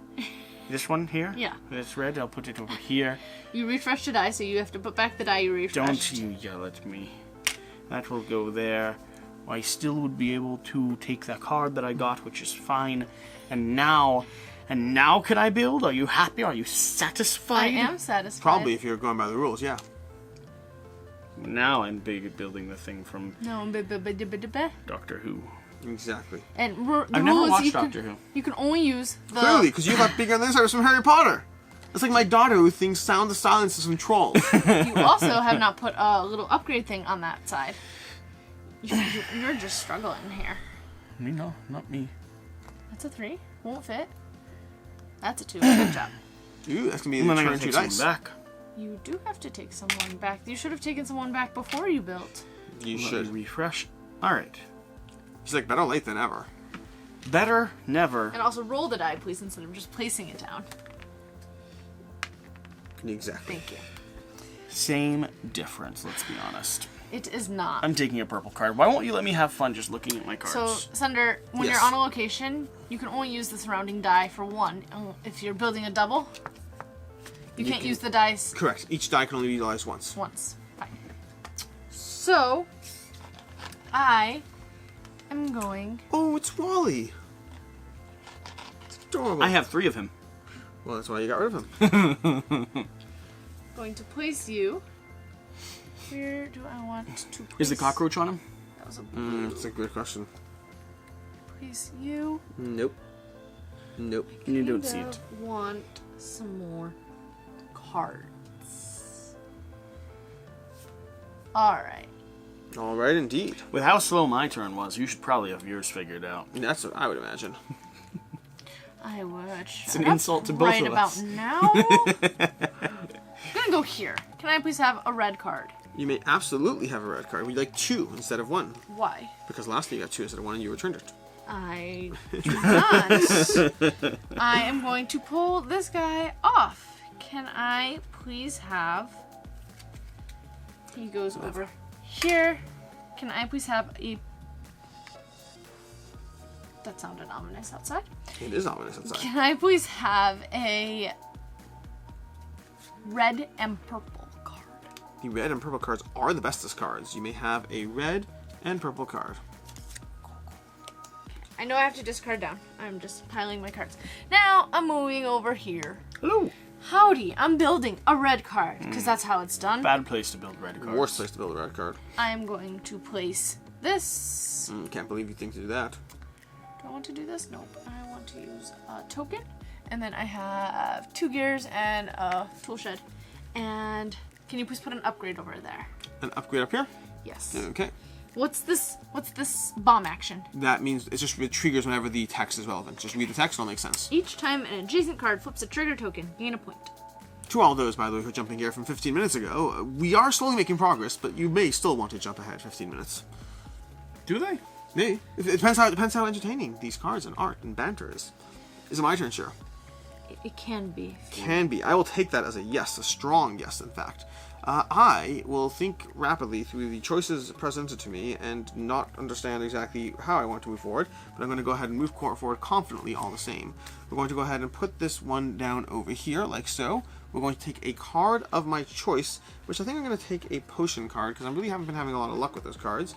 This one here? Yeah. This red, I'll put it over here. You refreshed a die, so you have to put back the die you refreshed. Don't you yell at me. That will go there. I still would be able to take that card that I got, which is fine. And now can I build? Are you happy? Are you satisfied? I am satisfied. Probably if you're going by the rules, yeah. Now I'm big at building the thing from No, Doctor Who. Exactly. and the I've rule never is watched you Doctor can, Who. you can only use the Clearly, because you got bigger on the inside was from Harry Potter. It's like my daughter who thinks Sound of Silence is from Trolls. You also have not put a little upgrade thing on that side. You're just struggling here. Me? No, not me. That's a 3. Won't fit. That's a 2. Good job. Ooh, that's going to be And the then I turn gotta 2 take someone dice. back. You do have to take someone back. You should have taken someone back before you built. You Let me should. refresh. Alright. He's like, better late than ever. Better never. And also roll the die, please, instead of just placing it down. Exactly. Thank you. Same difference, let's be honest. It is not. I'm taking a purple card. Why won't you let me have fun just looking at my cards? So, Sunder, when Yes. you're on a location, you can only use the surrounding die for one. If you're building a double, you can't use the dice Correct. Each die can only be utilized once. once. Fine. So, I am going... Oh, it's Wally. It's adorable. I have 3 of him. Well, that's why you got rid of him. going to place you. Where do I want to place... Is the cockroach on him? That was a blue. That's a good question. Place you. Nope. Nope. You don't see it. Want some more cards. Alright. All right, indeed. With how slow my turn was, you should probably have yours figured out. That's what I would imagine. I would. It's an insult to both right of us. about now. I'm gonna go here. Can I please have a red card? You may absolutely have a red card. We'd like 2 instead of 1. Why? Because last time you got 2 instead of 1 and you returned it. I do not. I am going to pull this guy off. Can I please have... He goes over here. Can I please have a... That sounded ominous outside. It is ominous outside. Can I please have a red and purple card? The red and purple cards are the bestest cards. You may have a red and purple card. I know I have to discard down. I'm just piling my cards. Now I'm moving over here. Hello. Howdy, I'm building a red card, because that's how it's done. Bad place to build red cards. Worst place to build a red card. I am going to place this. Can't believe you think to do that. Do I want to do this? Nope. I want to use a token. And then I have 2 gears and a tool shed. And can you please put an upgrade over there? An upgrade up here? Yes. Okay. What's this bomb action? That means it triggers whenever the text is relevant. Just read the text, it'll make sense. Each time an adjacent card flips a trigger token, gain a point. To all those, by the way, who are jumping here from 15 minutes ago, we are slowly making progress, but you may still want to jump ahead 15 minutes. Do they? Maybe. It depends how entertaining these cards and art and banter is. Is it my turn, Shira? It can be. Can be. I will take that as a yes, a strong yes, in fact. I will think rapidly through the choices presented to me and not understand exactly how I want to move forward, but I'm going to go ahead and move forward confidently all the same. We're going to go ahead and put this one down over here, like so. We're going to take a card of my choice, which I think I'm going to take a potion card, because I really haven't been having a lot of luck with those cards.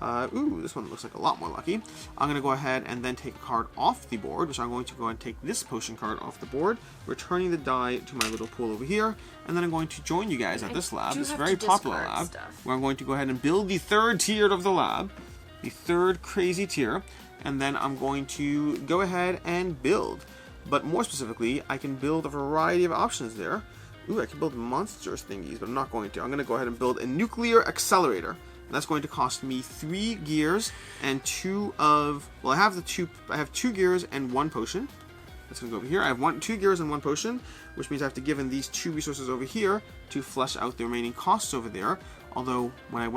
Ooh, this one looks like a lot more lucky. I'm going to go ahead and then take a card off the board, which I'm going to go ahead and take this potion card off the board, returning the die to my little pool over here, and then I'm going to join you guys at this lab, this very popular lab, where I'm going to go ahead and build the third tier of the lab, the third crazy tier, and then I'm going to go ahead and build. But more specifically, I can build a variety of options there. Ooh, I can build monsters thingies, but I'm not going to. I'm going to go ahead and build a nuclear accelerator. And that's going to cost me 3 gears and 2 of... Well, I have 2 gears and 1 potion. That's going to go over here. I have 2 gears and 1 potion, which means I have to give in these 2 resources over here to flesh out the remaining costs over there. Although, when I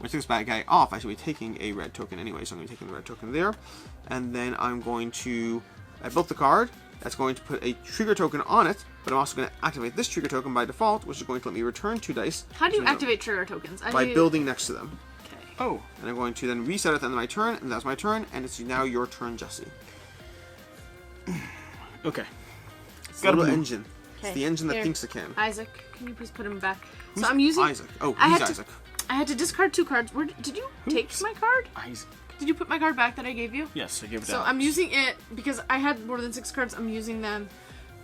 took this bad guy off, I should be taking a red token anyway, so I'm going to be taking the red token there. And then I'm going to... I built the card. That's going to put a trigger token on it, but I'm also going to activate this trigger token by default, which is going to let me return 2 dice. How do you activate trigger tokens? By building next to them. Okay. Oh. And I'm going to then reset at the end of my turn, and that's my turn, and it's now your turn, Jesse. Okay. It's the little engine. Okay. It's the engine that thinks it can. Isaac, can you please put him back? Who's I'm using Isaac? Oh, he's Isaac. I had to discard 2 cards. Did you take my card? Isaac. Did you put my card back that I gave you? Yes, I gave it So out. I'm using it because I had more than 6 cards. I'm using them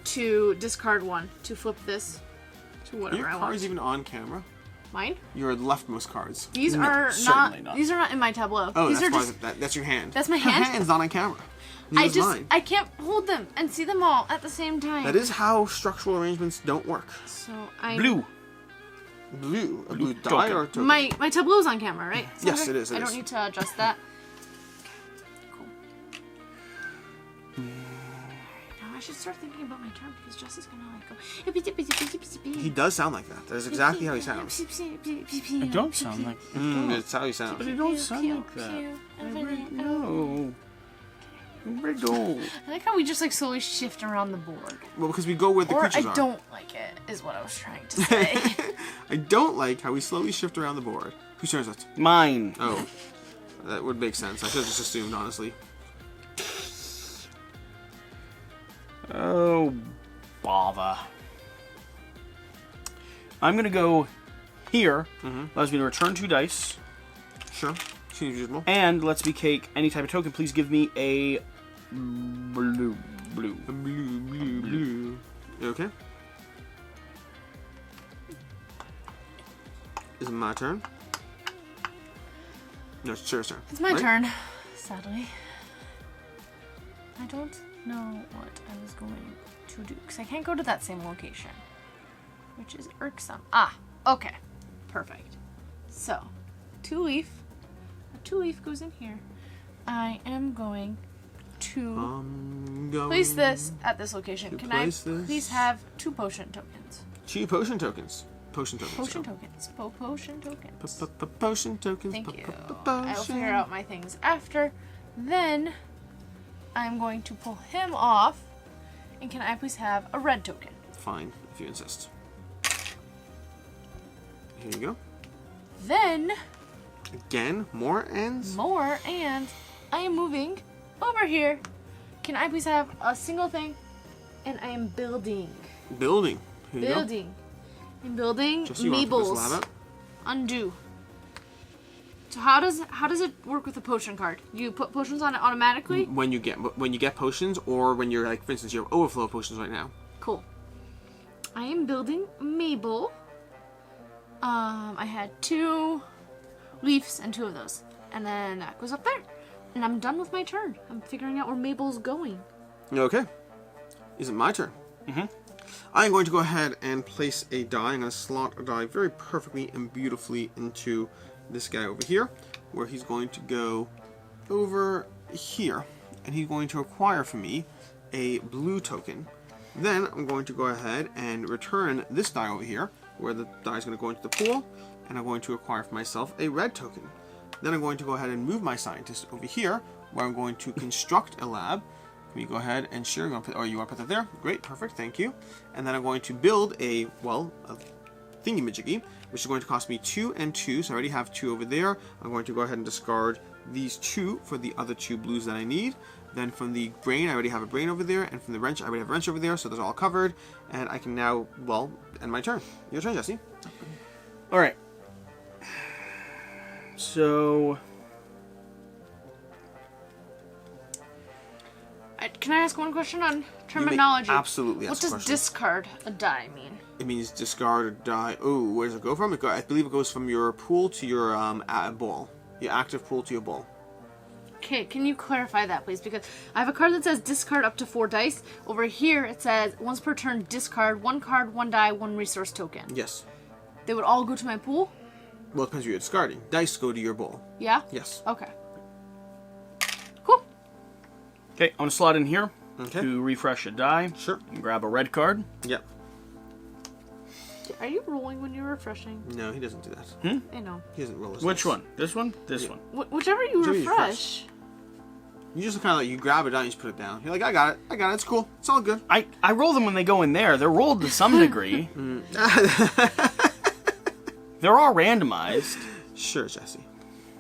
to discard 1 to flip this to whatever I want. Your cards even on camera? Mine? Your leftmost cards. These are not. These are not in my tableau. Oh, these that's your hand. That's my hand. Your hand's not on camera. I can't hold them and see them all at the same time. That is how structural arrangements don't work. So Blue. A blue die or token? My tableau's on camera, right? Yes, it is. I don't need to adjust that. I should start thinking about my turn because Jesse's gonna go. He does sound like that. That is exactly how he sounds. I don't sound like that. It's how he sounds. But I don't sound like that. No. Wriggle. I like how we just slowly shift around the board. Well, because we go where the creatures are. I don't like it, is what I was trying to say. I don't like how we slowly shift around the board. Whose turn is it? Mine. Oh. That would make sense. I should have just assumed, honestly. Oh, bother. I'm going to go here. Allows me to return 2 dice. Sure. Seems reasonable. And lets me take any type of token. Please give me a blue. A blue. Okay. Is it my turn? No, it's Shira's turn. It's my turn, sadly. I don't know what I was going to do because I can't go to that same location, which is irksome. Okay, perfect. So, 2-leaf. A 2-leaf goes in here. I am going to place this at this location. Can I please have 2 potion tokens? 2 potion tokens. Potion tokens. Potion tokens. Potion tokens. Potion tokens. Thank you. I'll figure out my things after. Then I'm going to pull him off. And can I please have a red token? Fine, if you insist. Here you go. Then again, more and I am moving over here. Can I please have a single thing? And I am building. Building. Here you building. Go. I'm building Meebles. Undo. So how does it work with the potion card? You put potions on it automatically? When you get potions, or when you're for instance, you have overflow of potions right now. Cool. I am building Mabel. I had 2 leaves and 2 of those, and then that goes up there, and I'm done with my turn. I'm figuring out where Mabel's going. Okay. Is it my turn? I'm going to go ahead and place a die. I'm going to slot a die very perfectly and beautifully into this guy over here, where he's going to go over here, and he's going to acquire for me a blue token. Then I'm going to go ahead and return this die over here, where the die is going to go into the pool, and I'm going to acquire for myself a red token. Then I'm going to go ahead and move my scientist over here, where I'm going to construct a lab. Let me go ahead and share. You want to put that there? Great, perfect, thank you. And then I'm going to build a thingy-majiggy, which is going to cost me 2 and 2, so I already have 2 over there. I'm going to go ahead and discard these 2 for the other 2 blues that I need. Then from the brain, I already have a brain over there, and from the wrench, I already have a wrench over there, so those are all covered. And I can now, well, end my turn. Your turn, Jesse. All right. So... Can I ask one question on terminology? Absolutely. What does discard a die mean? It means discard a die. Oh, where does it go from? I believe it goes from your pool to your ball. Your active pool to your ball. Okay, can you clarify that, please? Because I have a card that says discard up to 4 dice. Over here, it says once per turn, discard 1 card, 1 die, 1 resource token. Yes. They would all go to my pool? Well, it depends what you're discarding. Dice go to your ball. Yeah? Yes. Okay. Cool. Okay, I'm going to slot in here to refresh a die. Sure. And grab a red card. Yep. Are you rolling when you're refreshing? No, he doesn't do that. I know. He doesn't roll his Which dice. one? This one? This one? Whichever you refresh. You just kind of like, you grab it down, you just put it down. You're like, I got it, it's cool, it's all good. I roll them when they go in there. They're rolled to some degree. They're all randomized. Sure, Jesse.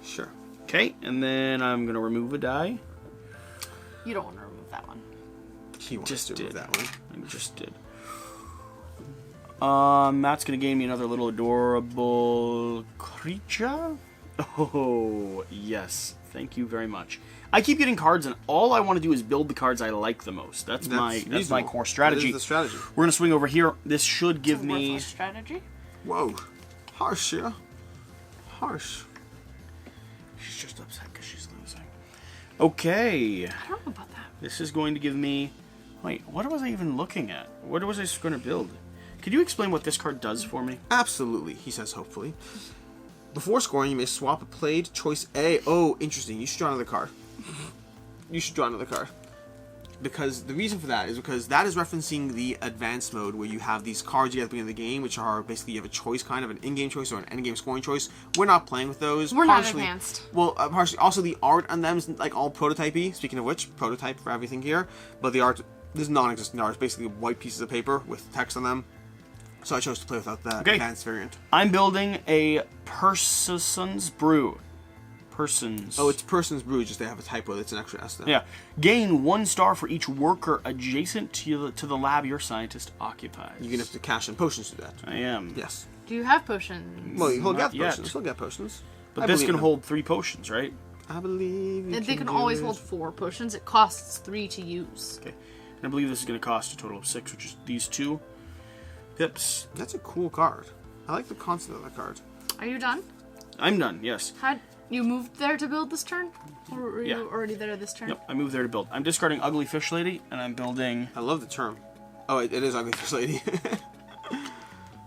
Sure. Okay, and then I'm going to remove a die. You don't want to remove that one. He wants Just to did. remove that one. I just did. That's going to gain me another little adorable creature. Oh, yes. Thank you very much. I keep getting cards, and all I want to do is build the cards I like the most. That's my core strategy. That is the strategy. We're going to swing over here. This should give me... worthless strategy. Whoa. Harsh, yeah. Harsh. She's just upset because she's losing. Okay. I don't know about that. This is going to give me... Wait, what was I even looking at? What was I going to build? Could you explain what this card does for me? Absolutely, he says hopefully. Before scoring, you may swap a played choice A. Oh, interesting. You should draw another card. You should draw another card. Because the reason for that is because that is referencing the advanced mode where you have these cards you have at the beginning of the game, which are basically you have a choice, kind of an in-game choice or an end-game scoring choice. We're not playing with those. We're not advanced. Well, partially. Also, the art on them is like all prototypey. Speaking of which, prototype for everything here. But the art, this is non-existent art. It's basically white pieces of paper with text on them. So I chose to play without that advanced variant. I'm building a person's brew. Persons. Oh, it's person's brew, just they have a typo that's an extra S there. Yeah. Gain 1 star for each worker adjacent to the lab your scientist occupies. You're going to have to cash in potions to do that. I am. Yes. Do you have potions? Well, he'll get yet. potions. He'll get potions. But this can hold 3 potions, right? I believe They can always hold 4 potions. It costs 3 to use. Okay. And I believe this is going to cost a total of 6, which is these 2 pips. That's a cool card. I like the concept of that card. Are you done? I'm done, yes. Had you moved there to build this turn? Or were Yeah. you already there this turn? Yep, I moved there to build. I'm discarding Ugly Fish Lady, and I'm building... I love the term. Oh, it is Ugly Fish Lady.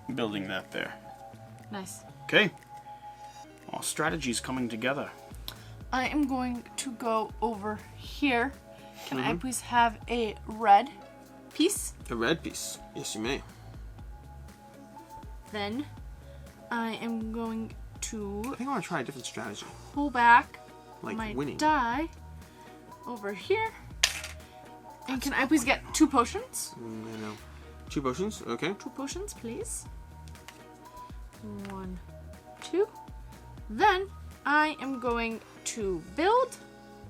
I'm building that there. Nice. Okay. All strategies coming together. I am going to go over here. Can I please have a red piece? A red piece. Yes, you may. Then I am going to I think I want to try a different strategy. pull back Like my winning. die over here. And can I please get 2 potions? I know. 2 potions? Okay. 2 potions, please. 1, 2. Then I am going to build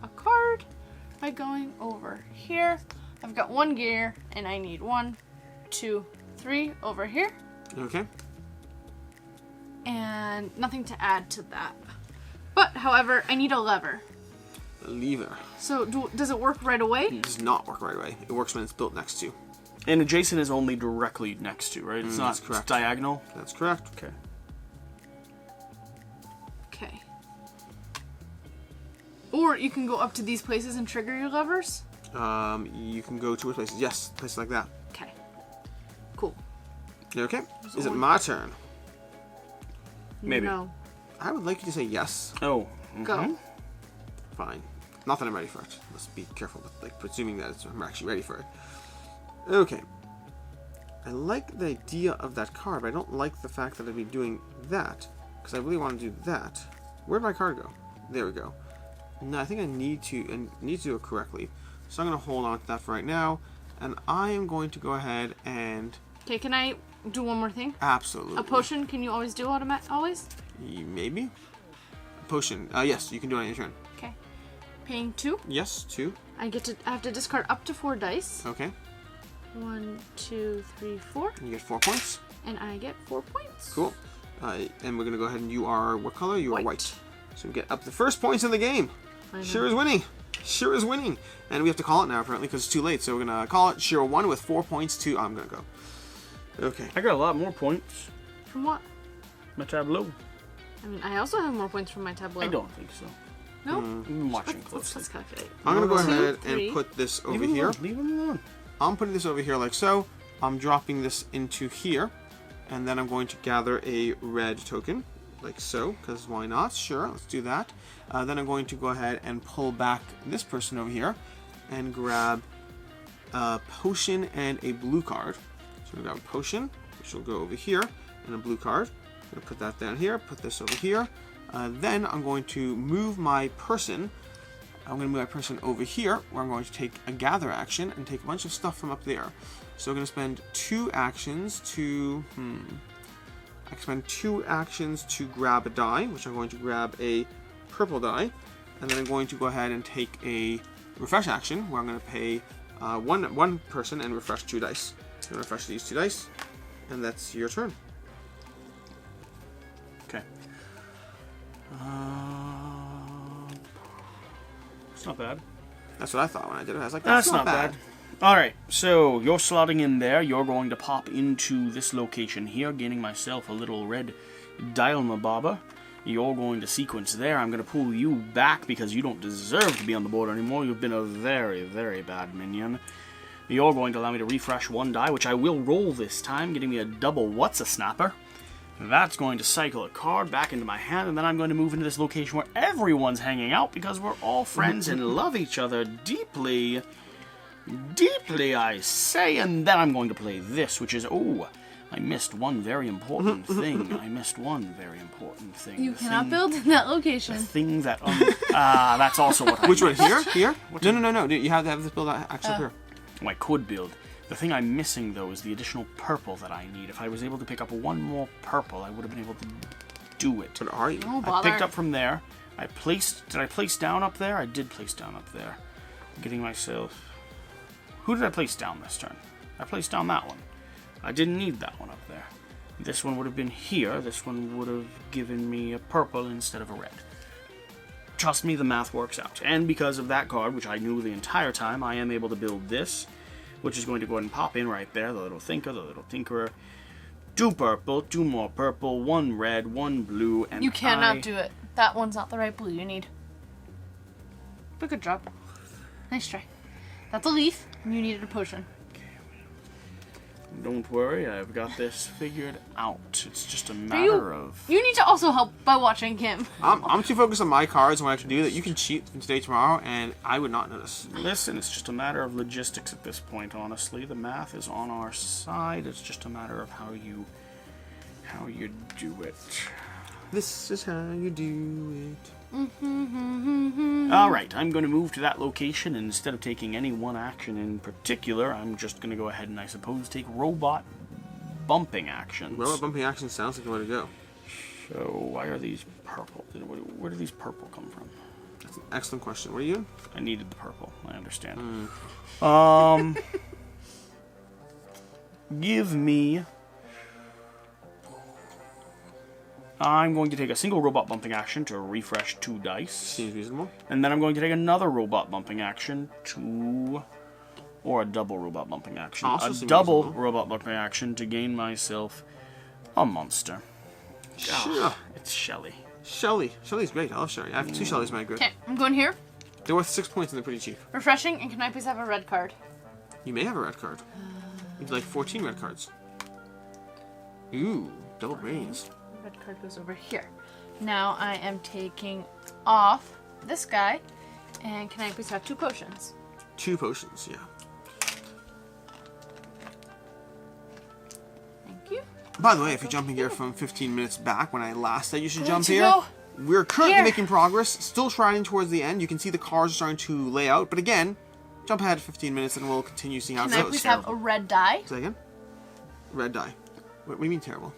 a card by going over here. I've got 1 gear and I need 1, 2, 3 over here. Okay. And nothing to add to that. But, however, I need a lever. A lever. So, does it work right away? It does not work right away. It works when it's built next to. And adjacent is only directly next to, right? It's not that's correct. diagonal? That's correct. Okay. Okay. Or you can go up to these places and trigger your levers? You can go to places. Yes, places like that. Okay. Cool. You okay? Is it my turn? Maybe. No. I would like you to say yes. Oh. Go. Fine. Not that I'm ready for it. Let's be careful with like presuming that I'm actually ready for it. Okay. I like the idea of that card, but I don't like the fact that I'd be doing that. Because I really want to do that. Where'd my card go? There we go. No, I think I need to do it correctly. So I'm going to hold on to that for right now. And I am going to go ahead and... Okay, can I do one more thing? Absolutely. A potion, can you always do always? Maybe. A potion. Yes, you can do it on your turn. Okay. Paying 2. Yes, 2. I have to discard up to 4 dice. Okay. 1, 2, 3, 4. You get 4 points. And I get 4 points. Cool. And we're going to go ahead and you are, what color? You are White. white. So we get up the first points in the game. Sure is winning. Sure is winning. And we have to call it now, apparently, because it's too late. So we're going to call it Shiro 1 with 4 points to... I'm going to go. Okay. I got a lot more points. From what? My tableau. I mean, I also have more points from my tableau. I don't think so. No? I'm watching closely. Let's calculate. I'm going to go 2, ahead 3. and put this over Leave him here. alone. Leave him alone. I'm putting this over here like so. I'm dropping this into here. And then I'm going to gather a red token. Like so, because why not? Sure, let's do that. Then I'm going to go ahead and pull back this person over here and grab a potion and a blue card. So I'm going to grab a potion, which will go over here, and a blue card. I'm going to put that down here, put this over here. Then I'm going to move my person. I'm going to move my person over here, where I'm going to take a gather action and take a bunch of stuff from up there. So I'm going to spend 2 actions to... I can spend 2 actions to grab a die, which I'm going to grab a purple die, and then I'm going to go ahead and take a refresh action, where I'm going to pay one person and refresh 2 dice. I'm going to refresh these 2 dice, and that's your turn. Okay. It's not bad. That's what I thought when I did it. I was like, That's not bad. Alright, so you're slotting in there. You're going to pop into this location here, gaining myself a little red Dilma Baba. You're going to sequence there. I'm going to pull you back because you don't deserve to be on the board anymore. You've been a very, very bad minion. You're going to allow me to refresh 1 die, which I will roll this time, getting me a double What's-a-Snapper. That's going to cycle a card back into my hand, and then I'm going to move into this location where everyone's hanging out because we're all friends and love each other deeply. Deeply, I say, and then I'm going to play this, which is, oh, I missed one very important thing. I missed one very important thing. You cannot build in that location. The thing that, that's also what I Which one? missed. Here? Here? No. You have to have this build actually here. Oh, I could build. The thing I'm missing, though, is the additional purple that I need. If I was able to pick up 1 more purple, I would have been able to do it. What are you? Oh, I bother. picked up from there. Did I place down up there? I did place down up there. I'm getting myself... Who did I place down this turn? I placed down that one. I didn't need that one up there. This one would have been here. This one would have given me a purple instead of a red. Trust me, the math works out. And because of that card, which I knew the entire time, I am able to build this, which is going to go ahead and pop in right there. The little thinker, the little tinkerer. 2 purple, 2 more purple, 1 red, 1 blue, and You cannot do it. That one's not the right blue you need. But good job. Nice try. That's a leaf, and you needed a potion. Don't worry, I've got this figured out. It's just a matter of... You need to also help by watching Kim. I'm too focused on my cards when I have to do that. You can cheat today, tomorrow, and I would not notice. Listen, it's just a matter of logistics at this point, honestly. The math is on our side. It's just a matter of how you do it. This is how you do it. Alright, I'm going to move to that location, and instead of taking any one action in particular, I'm just going to go ahead and, I suppose, take robot bumping actions. Robot bumping action sounds like the way to go. So, why are these purple? Where do these purple come from? That's an excellent question. What are you? I needed the purple, I understand. Give me... I'm going to take a single robot bumping action to refresh 2 dice. Seems reasonable. And then I'm going to take another robot bumping action to... Or a double robot bumping action. Also A seems double reasonable. robot bumping action to gain myself a monster. Sure. It's Shelly. Shelly. Shelly's great. I love Shelly. I have 2 Shellys, my good. Okay, I'm going here. They're worth 6 points and they're pretty cheap. Refreshing, and can I please have a red card? You may have a red card. You'd like 14 red cards. Ooh, double brains. Red card goes over here. Now I am taking off this guy. And can I please have 2 potions? 2 potions, yeah. Thank you. By the way, if you're jumping here from 15 minutes back when I last said you should jump to here, go we're currently here. making progress, still striding towards the end. You can see the cars are starting to lay out, but again, jump ahead 15 minutes and we'll continue seeing how Can it I goes. please have a red die? Say again? Red die. What do you mean terrible?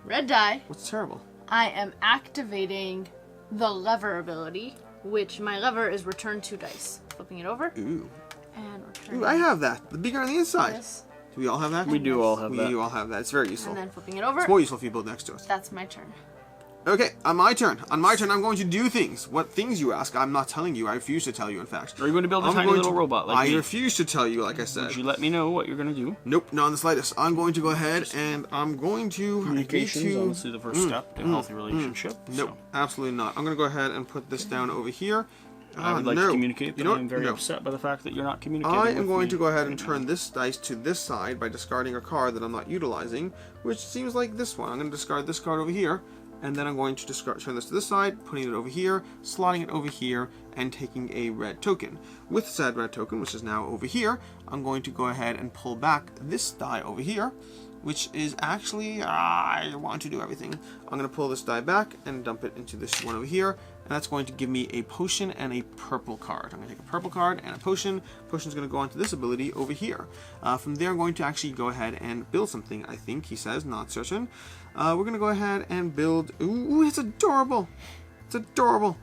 Red die. What's terrible? I am activating the lever ability, which my lever is return 2 dice. Flipping it over. Ooh. And returning Ooh, I have that. The bigger on the inside. this. Do we all have that? We do all have We that. do all have that. It's very useful. And then flipping it over. It's more useful if you build next to us. That's my turn. Okay, on my turn. On my turn, I'm going to do things. What things, you ask? I'm not telling you. I refuse to tell you, in fact. Are you going to build a I'm tiny going little to- robot like I me? refuse to tell you, like I said. Would you let me know what you're going to do? Nope, not in the slightest. I'm going to go ahead and I'm going to... Communication is to- obviously the first step to a healthy relationship. Nope, So absolutely not. I'm going to go ahead and put this down over here. I would like no. to communicate that You know what? I'm very No. upset by the fact that you're not communicating I with am going me to go ahead and right now. turn this dice to this side by discarding a card that I'm not utilizing, which seems like this one. I'm going to discard this card over here, and then I'm going to turn this to this side, putting it over here, slotting it over here, and taking a red token. With said red token, which is now over here, I'm going to go ahead and pull back this die over here, which is actually, I want to do everything. I'm going to pull this die back and dump it into this one over here, and that's going to give me a potion and a purple card. I'm going to take a purple card and a potion. Potion's going to go onto this ability over here. From there, I'm going to actually go ahead and build something, I think, he says, not certain. We're going to go ahead and build, ooh, it's adorable. It's adorable.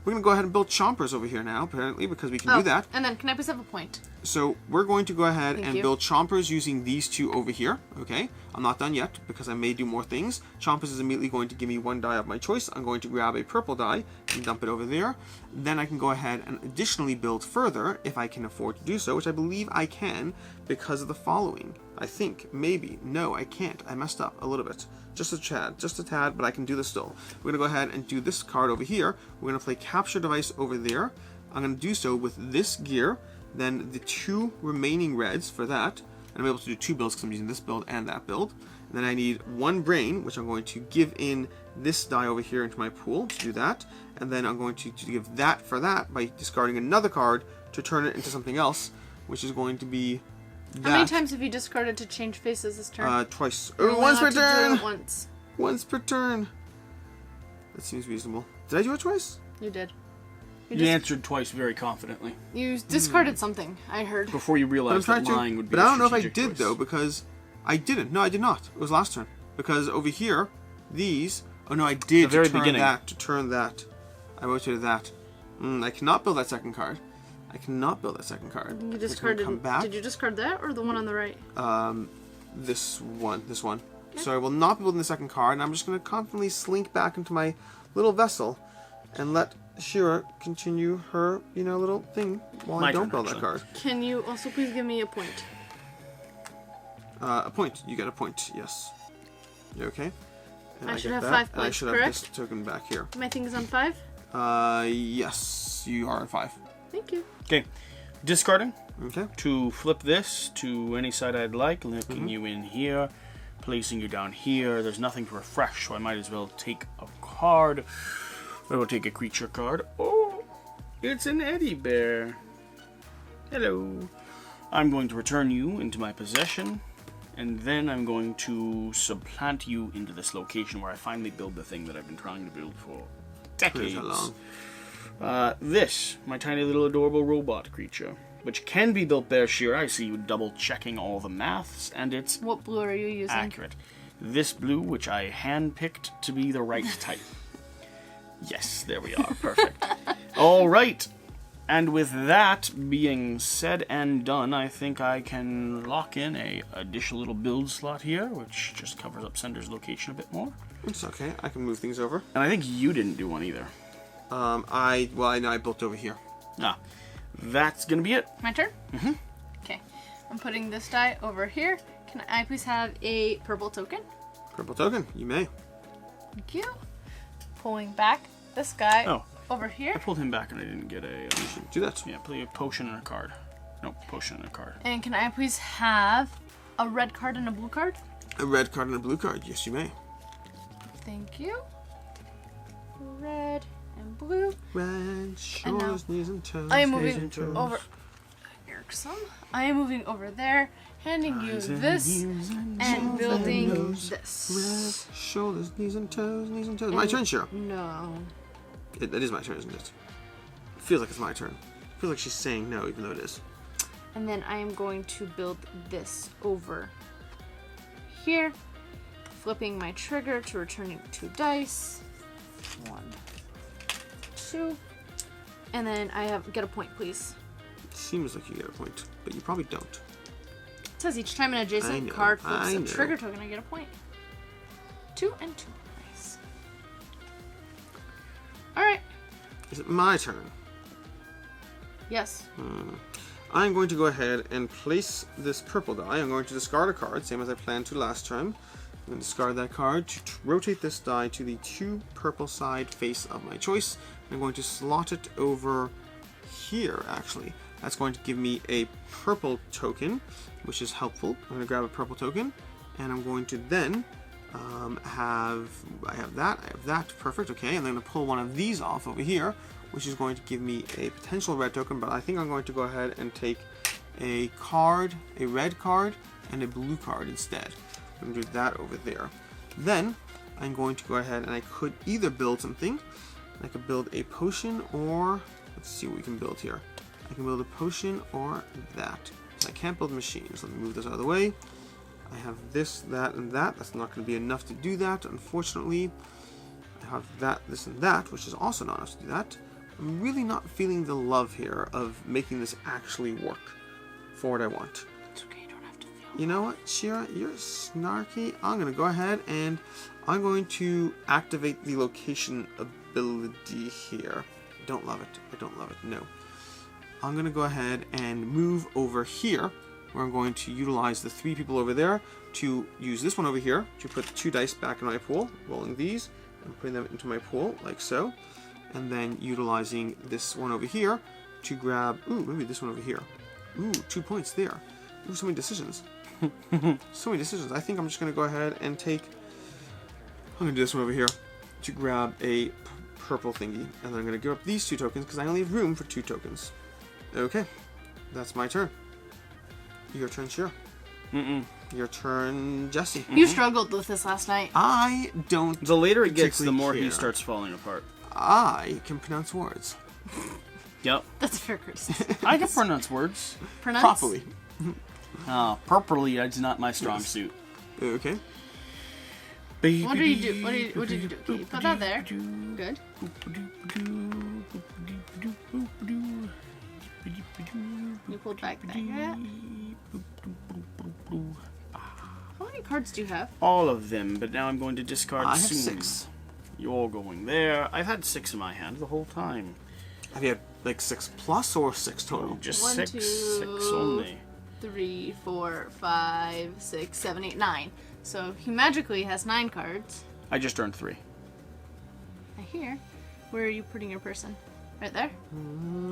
We're going to go ahead and build chompers over here now, apparently, because we can do that. And then can I please have a point? So we're going to go ahead Thank and you. build chompers using these 2 over here, okay? I'm not done yet because I may do more things. Chompers is immediately going to give me 1 die of my choice. I'm going to grab a purple die and dump it over there. Then I can go ahead and additionally build further if I can afford to do so, which I believe I can because of the following. I think, maybe, no, I can't. I messed up a little bit. Just a tad, but I can do this still. We're going to go ahead and do this card over here. We're going to play capture device over there. I'm going to do so with this gear, then the 2 remaining reds for that. And I'm able to do 2 builds because I'm using this build and that build. And then I need 1 brain, which I'm going to give in this die over here into my pool to do that. And then I'm going to give that for that by discarding another card to turn it into something else, which is going to be that. How many times have you discarded to change faces this turn? Twice. You're Oh, only once per allowed to do turn! it once. Once per turn. That seems reasonable. Did I do it twice? You did. You answered twice very confidently You discarded something, I heard. before you But I'm realized trying that to. lying would be But a I don't know if I strategic did choice. though, because I didn't. No, I did not. It was last turn. Because over here, these. Oh no, I did. The very to turn beginning. that. To turn that. I rotated that. I cannot build that second card. I cannot build that second card. You It's gonna discarded. come back. Did you discard that or the one on the right? This one. This one. So I will not be building the second card, and I'm just going to confidently slink back into my little vessel and let Shira continue her, little thing while My I don't turn, build that actually. card. Can you also please give me a point? A point. You get a point. Yes. You okay? And I should get have that, 5 and I points, should correct? have this token back here. My thing is on 5? Yes. You are on 5. Thank you. Okay, discarding Okay. to flip this to any side I'd like, linking Mm-hmm. you in here, placing you down here. There's nothing to refresh, so I might as well take a card. I will take a creature card. Oh, it's an Eddie Bear. Hello. I'm going to return you into my possession, and then I'm going to supplant you into this location where I finally build the thing that I've been trying to build for decades. Here's how long. This, my tiny little adorable robot creature, which can be built there, Shira. I see you double checking all the maths, and it's What blue are you using? accurate. This blue, which I hand-picked to be the right type. Yes, there we are. Perfect. All right. And with that being said and done, I think I can lock in a additional little build slot here, which just covers up Sender's location a bit more. It's okay. I can move things over. And I think you didn't do one either. I know I built over here. Ah, that's gonna be it. My turn? Mm-hmm. Okay. I'm putting this die over here. Can I please have a purple token? Purple token. You may. Thank you. Pulling back this guy Oh. over I here. pulled him back and I didn't get a... Do that. yeah, play a potion and a card. No, potion and a card. And can I please have a red card and a blue card? A red card and a blue card. Yes, you may. Thank you. Red and blue. Red shoulders, knees and toes. I am knees moving and toes. over. Irksome. I am moving over there, handing you this, and building this. Red shoulders, knees and toes, knees and toes. My turn, Shira. No. It is my turn, isn't it? It feels like it's my turn. It feels like she's saying no, even though it is. And then I am going to build this over here, flipping my trigger to returning 2 dice. 1, 2, and then get a point, please. It seems like you get a point, but you probably don't. It says each time an adjacent card flips a trigger token, I get a point. 2 and 2. Nice. All right. Is it my turn? Yes. I'm going to go ahead and place this purple die. I'm going to discard a card, same as I planned to last time. I'm going to discard that card to rotate this die to the 2 purple side face of my choice. I'm going to slot it over here, actually. That's going to give me a purple token, which is helpful. I'm going to grab a purple token, and I'm going to then I have that, perfect, okay. And then I'm going to pull one of these off over here, which is going to give me a potential red token, but I think I'm going to go ahead and take a card, a red card, and a blue card instead. I'm going to do that over there. Then I'm going to go ahead and I could either build something. I could build a potion, or let's see what we can build here. I can build a potion or that. So I can't build machines. Let me move this out of the way. I have this, that, and that. That's not going to be enough to do that, unfortunately. I have that, this, and that, which is also not enough to do that. I'm really not feeling the love here of making this actually work for what I want. It's okay, you don't have to feel. You know what, Shira? You're snarky. I'm going to go ahead and I'm going to activate the location ability here. I don't love it. I don't love it. No. I'm going to go ahead and move over here, where I'm going to utilize the 3 people over there to use this one over here to put 2 dice back in my pool, rolling these and putting them into my pool like so. And then utilizing this one over here to grab, maybe this one over here. 2 points there. So many decisions. So many decisions. I think I'm just going to go ahead and I'm going to do this one over here to grab a purple thingy. And then I'm going to give up these 2 tokens because I only have room for 2 tokens. Okay. That's my turn. Your turn, Shira. Your turn, Jesse. You struggled with this last night. I don't. The later it gets, the more care. he starts falling apart. I can pronounce words. Yep. That's a fair criticism. I can pronounce words. Properly. Properly is not my strong suit. Okay. What did you do? What did you do? Okay, you put that there. Good. You pulled back that. How many cards do you have? All of them, but now I'm going to discard I have soon. 6. You're going there. I've had 6 in my hand the whole time. Have you had like 6 plus or 6 total? Just 1, 6. 2, 6 only. 3, 4, 5, 6, 7, 8, 9. So he magically has 9 cards. I just earned 3. I hear. Where are you putting your person? Right there?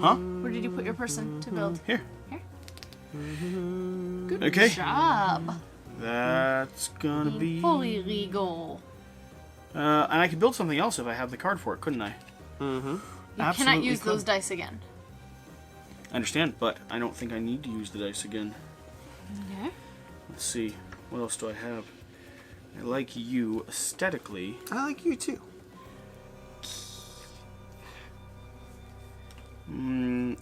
Huh? Where did you put your person to build? Here. Here? Good Okay. job. That's gonna Being be... fully legal. and I could build something else if I have the card for it, couldn't I? You cannot Absolutely use could. those dice again. I understand, but I don't think I need to use the dice again. Okay. Let's see. What else do I have? I like you aesthetically. I like you too.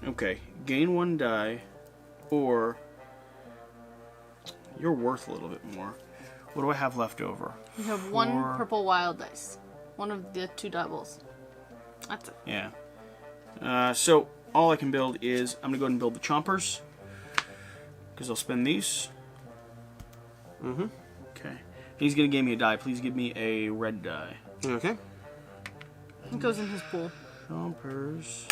Okay. Gain 1 die, or you're worth a little bit more. What do I have left over? You have 1 purple wild dice. One of the 2 doubles. That's it. Yeah. So all I can build is I'm gonna go ahead and build the chompers because I'll spend these. Okay. He's gonna give me a die. Please give me a red die. Okay. It goes in his pool. Chompers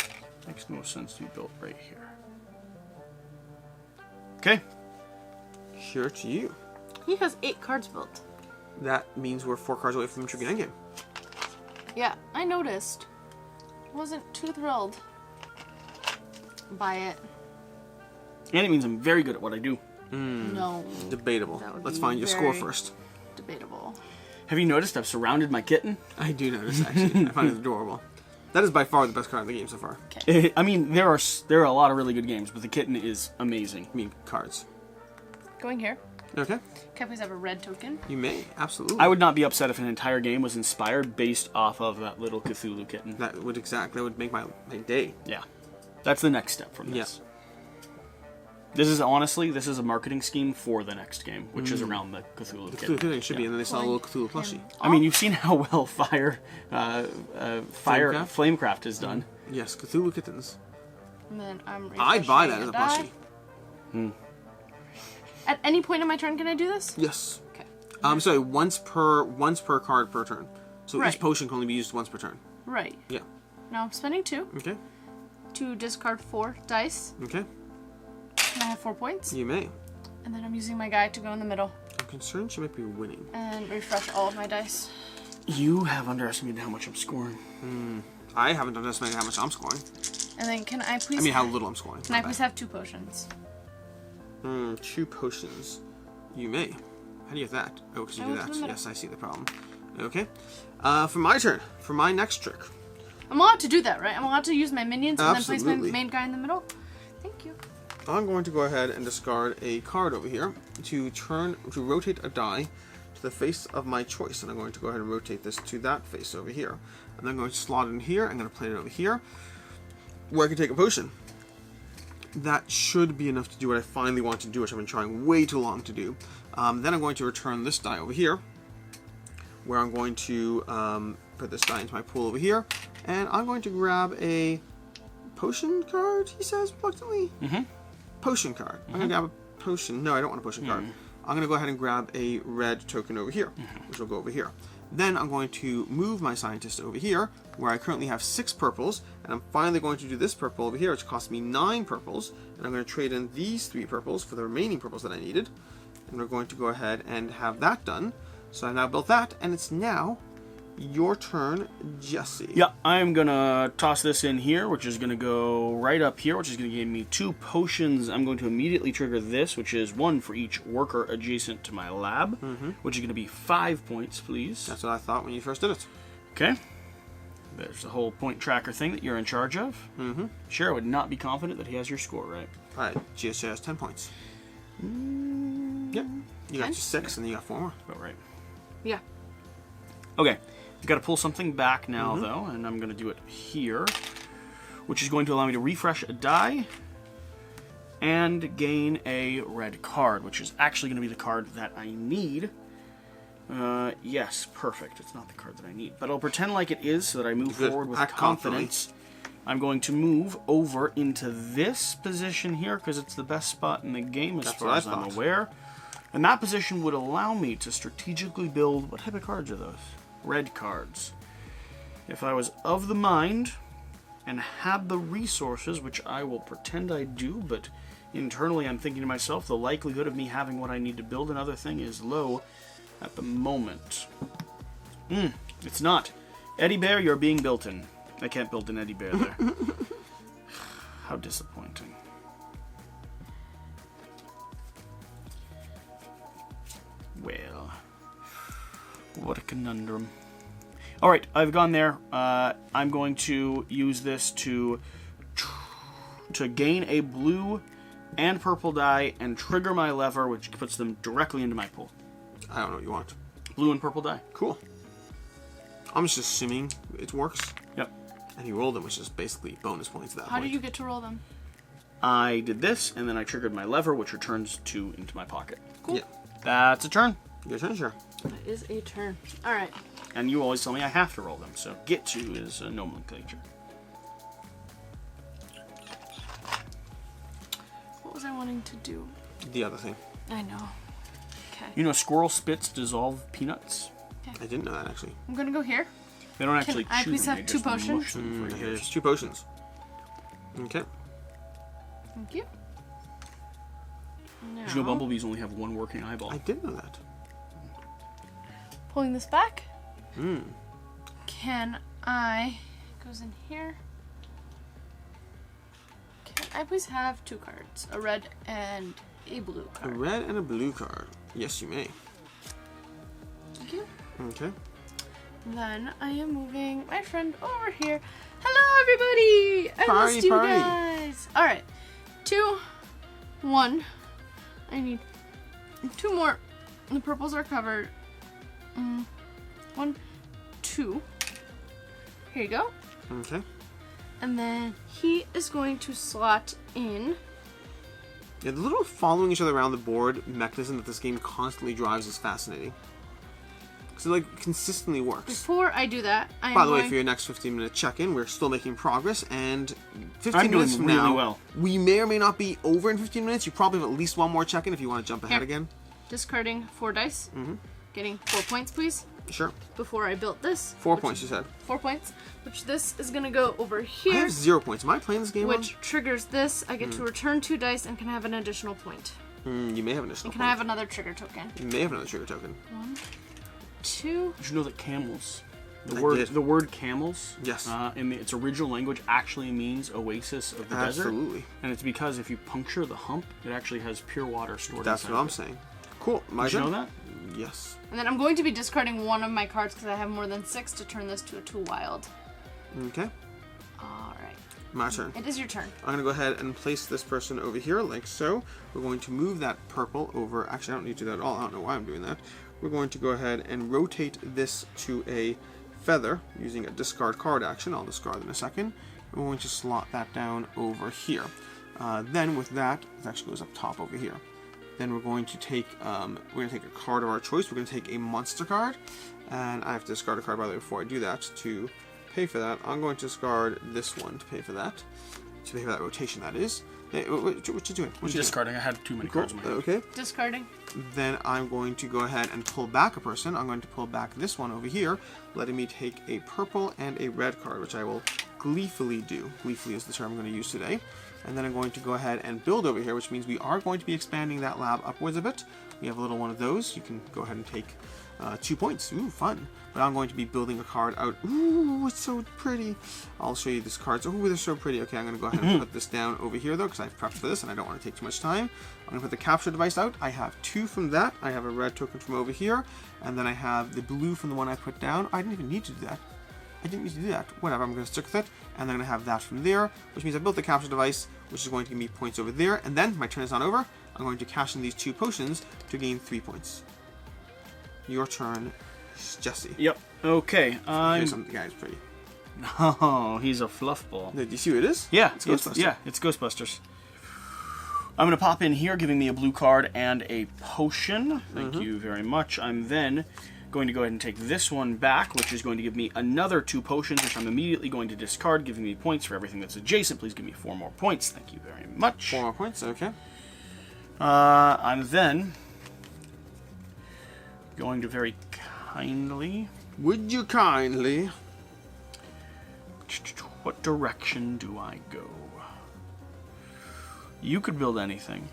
makes no sense to be built right here. Okay. Sure to you. He has 8 cards built. That means we're 4 cards away from the tricky endgame. Yeah, I noticed. Wasn't too thrilled by it. And it means I'm very good at what I do. No. Debatable. That would Let's be find your score very- first. Debatable. Have you noticed I've surrounded my kitten? I do notice, actually. I find it adorable. That is by far the best card in the game so far. Okay. I mean, there are a lot of really good games, but the kitten is amazing. I mean, cards. Going here. Okay. Can I please have a red token? You may, absolutely. I would not be upset if an entire game was inspired based off of that little Cthulhu kitten. That would make my day. Yeah. That's the next step from this. This is a marketing scheme for the next game, which is around the Cthulhu kitten. Cthulhu kitten should be, and then they saw a little Cthulhu plushie. I mean, you've seen how well Flamecraft is done. Yes, Cthulhu kittens. And then I'm I'd buy that as a die. plushie. At any point in my turn, can I do this? Yes. Okay. Sorry, once per card per turn. So Right. each potion can only be used once per turn. Right. Yeah. Now I'm spending 2 Okay. to discard 4 dice. Okay. And I have 4 points. You may. And then I'm using my guy to go in the middle I'm concerned she might be winning. and refresh all of my dice. You have underestimated how much I'm scoring. I haven't underestimated how much I'm scoring. And then can I please? I mean, how little I'm scoring. Can I please have 2 potions? 2 potions. You may. How do you have that? Oh, because you I do went to that. the middle. Yes, I see the problem. Okay. For my turn. For my next trick. I'm allowed to do that, right? I'm allowed to use my minions and then place Absolutely. my main guy in the middle? Thank you. I'm going to go ahead and discard a card over here to rotate a die to the face of my choice. And I'm going to go ahead and rotate this to that face over here. And then I'm going to slot it in here. I'm going to place it over here where I can take a potion. That should be enough to do what I finally want to do, which I've been trying way too long to do. Then I'm going to return this die over here, where I'm going to put this die into my pool over here, and I'm going to grab a potion card, he says, reluctantly. Potion card. I'm going to grab a potion. No, I don't want a potion card. I'm going to go ahead and grab a red token over here, which will go over here. Then I'm going to move my scientist over here, where I currently have 6 purples, and I'm finally going to do this purple over here, which cost me 9 purples, and I'm going to trade in these 3 purples for the remaining purples that I needed. And we're going to go ahead and have that done. So I've now built that, and it's now your turn, Jesse. Yeah, I'm gonna toss this in here, which is gonna go right up here, which is gonna give me 2 potions. I'm going to immediately trigger this, which is 1 for each worker adjacent to my lab, which is gonna be 5 points, please. That's what I thought when you first did it. Okay. There's the whole point tracker thing that you're in charge of. Sure, I would not be confident that he has your score, right? Alright, GSJ has 10 points. Yep. You got your 6, and then you got 4 more. About right. Yeah. Okay. I've got to pull something back now, though, and I'm going to do it here, which is going to allow me to refresh a die and gain a red card, which is actually going to be the card that I need. Yes, perfect. It's not the card that I need, but I'll pretend like it is so that I move forward with confidence. I'm going to move over into this position here because it's the best spot in the game as far as I'm aware. And that position would allow me to strategically build... What type of cards are those? Red cards. If I was of the mind and had the resources, which I will pretend I do, but internally I'm thinking to myself, the likelihood of me having what I need to build another thing is low at the moment. It's not. Eddie Bear, you're being built in. I can't build an Eddie Bear there. How disappointing. Well, what a conundrum. Alright, I've gone there. I'm going to use this to gain a blue and purple die and trigger my lever, which puts them directly into my pool. I don't know what you want. Blue and purple die. Cool. I'm just assuming it works. Yep. And you rolled them, which is basically bonus points at that How point. did you get to roll them? I did this, and then I triggered my lever, which returns 2 into my pocket. Cool. Yeah. That's a turn. Your turn, sure. That is a turn. Alright. And you always tell me I have to roll them, so get to is a nomenclature. What was I wanting to do? The other thing. I know. Okay. You know squirrel spits dissolve peanuts? I didn't know that, actually. I'm gonna go here. They don't actually I chew please them, have they 2 just potions? mush them for years. There's 2 potions. Okay. Thank you. Did you know bumblebees only have 1 working eyeball? I did know that. Pulling this back. Can I... Goes in here. Can I please have 2 cards? A red and a blue A card. red and a blue card. Yes, you may. Thank you. Okay. Then I am moving my friend over here. Hello, everybody! I missed you guys. All right, 2, 1. I need 2 more. The purples are covered. 1, 2. Here you go. Okay. And then he is going to slot in. Yeah, the little following each other around the board mechanism that this game constantly drives is fascinating. Because it like consistently works. Before I do that, I am By the way, for your next 15-minute check-in, we're still making progress, and 15 minutes from now, we may or may not be over in 15 minutes. You probably have at least one more check-in if you want to jump ahead again. Discarding 4 dice. Getting 4 points, please. Sure. Before I built this. 4 points, you said. 4 points. Which this is going to go over here. I have 0 points. Am I playing this game Which triggers this. I get to return 2 dice and can have an additional point. You may have an additional point. Can I have another trigger token? You may have another trigger token. 1, 2. Did you know that camels, the word camels, yes, in its original language actually means oasis of the desert? Absolutely. And it's because if you puncture the hump, it actually has pure water stored That's inside what I'm saying. Cool. Did you know that? Yes. And then I'm going to be discarding one of my cards because I have more than 6 to turn this to a 2 wild. Okay. Alright. My turn. It is your turn. I'm going to go ahead and place this person over here like so. We're going to move that purple over. Actually, I don't need to do that at all. I don't know why I'm doing that. We're going to go ahead and rotate this to a feather using a discard card action. I'll discard in a second. We're going to slot that down over here. Then with that, it actually goes up top over here. Then we're going to take a card of our choice. We're going to take a monster card, and I have to discard a card by the way before I do that to pay for that. I'm going to discard this one to pay for that. To pay for that rotation, that is. Hey, what you doing? I'm discarding. I had too many cards in my hand. Okay. Discarding. Then I'm going to go ahead and pull back a person. I'm going to pull back this one over here, letting me take a purple and a red card, which I will gleefully do. Gleefully is the term I'm going to use today. And then I'm going to go ahead and build over here, which means we are going to be expanding that lab upwards a bit. We have a little one of those. You can go ahead and take 2 points. Ooh, fun. But I'm going to be building a card out. Ooh, it's so pretty. I'll show you these cards. Ooh, they're so pretty. Okay, I'm going to go ahead and put this down over here, though, because I've prepped for this, and I don't want to take too much time. I'm going to put the capture device out. I have 2 from that. I have a red token from over here, and then I have the blue from the one I put down. I didn't even need to do that. I didn't need to do that. Whatever, I'm going to stick with it, and then I'm going to have that from there, which means I built the capture device, which is going to give me points over there, and then my turn is not over. I'm going to cash in these 2 potions to gain 3 points. Your turn, Jesse. Yep. Okay. Here's something, guys, pretty. Oh, he's a fluff ball. Do you see what it is? Yeah, it's Ghostbusters. It's Ghostbusters. I'm going to pop in here, giving me a blue card and a potion. Thank you very much. I'm then going to go ahead and take this one back, which is going to give me another 2 potions, which I'm immediately going to discard, giving me points for everything that's adjacent. Please give me 4 more points. Thank you very much. 4 more points, okay. I'm then going to very kindly... Would you kindly... What direction do I go? You could build anything.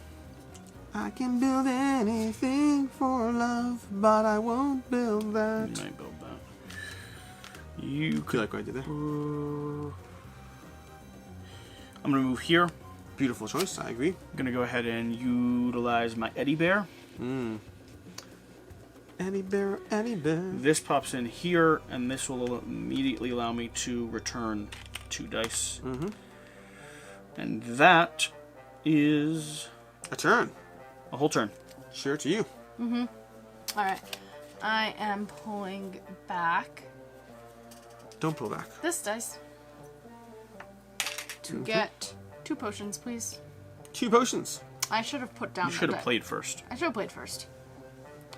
I can build anything for love, but I won't build that. You might build that. You could... like what I did there? I'm going to move here. Beautiful choice, I agree. I'm going to go ahead and utilize my Eddie Bear. Eddie Bear, Eddie Bear. This pops in here, and this will immediately allow me to return 2 dice. And that is... a turn. A whole turn. Sure to you. Alright. I am pulling back. Don't pull back. This dice. To get 2 potions, please. 2 potions. I should have put down. You should have played first. I should have played first.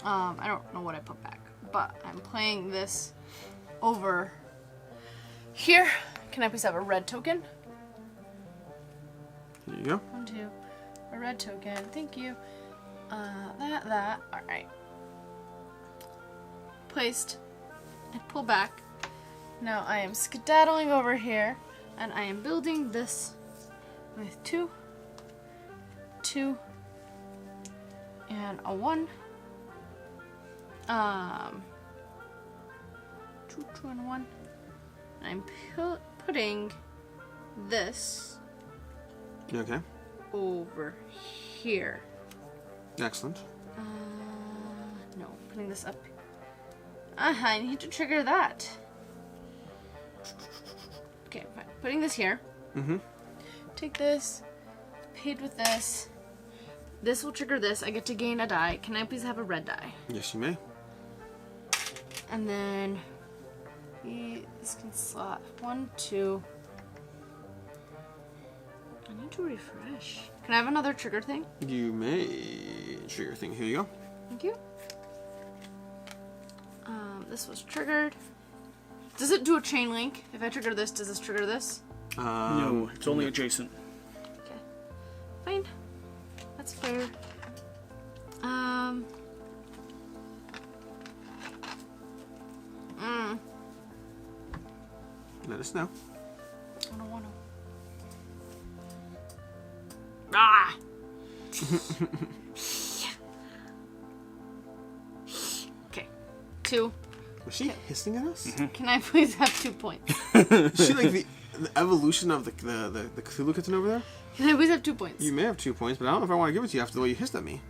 I don't know what I put back, but I'm playing this over here. Can I please have a red token? There you go. 1, 2. A red token. Thank you. That. Alright. Placed. I pull back. Now I am skedaddling over here, and I am building this with 2, 2, and a 1. 2, 2, and 1. I'm putting this Okay. over here. Excellent. No, putting this up. I need to trigger that. Okay, fine. Putting this here. Mm-hmm. Take this. Paid with this. This will trigger this. I get to gain a die. Can I please have a red die? Yes, you may. And then this can slot 1, 2. I need to refresh. Can I have another trigger thing? You may trigger thing. Here you go. Thank you. This was triggered. Does it do a chain link? If I trigger this, does this trigger this? No, it's only adjacent. Okay. Fine. That's fair. Let us know. I don't want to. Ah! Okay. 2. Was she hissing at us? Can I please have 2 points? Is she like the evolution of the Cthulhu kitten over there? Can I please have 2 points? You may have 2 points, but I don't know if I want to give it to you after the way you hissed at me.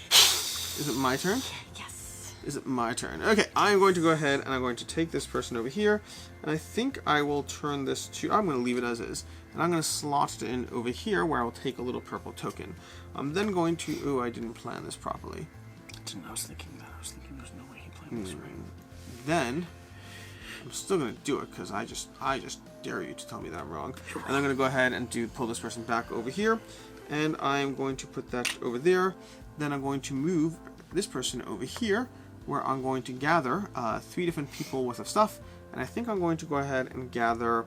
Is it my turn? Yes. Is it my turn? Okay, I'm going to go ahead and I'm going to take this person over here, and I think I will turn this to... I'm going to leave it as is. And I'm going to slot it in over here where I will take a little purple token. I'm then going to... Oh, I didn't plan this properly. I was thinking that. I was thinking there's no way he planned this right. Then... I'm still going to do it because I just dare you to tell me that I'm wrong. And I'm going to go ahead and pull this person back over here. And I'm going to put that over there. Then I'm going to move this person over here where I'm going to gather 3 different people worth of stuff. And I think I'm going to go ahead and gather...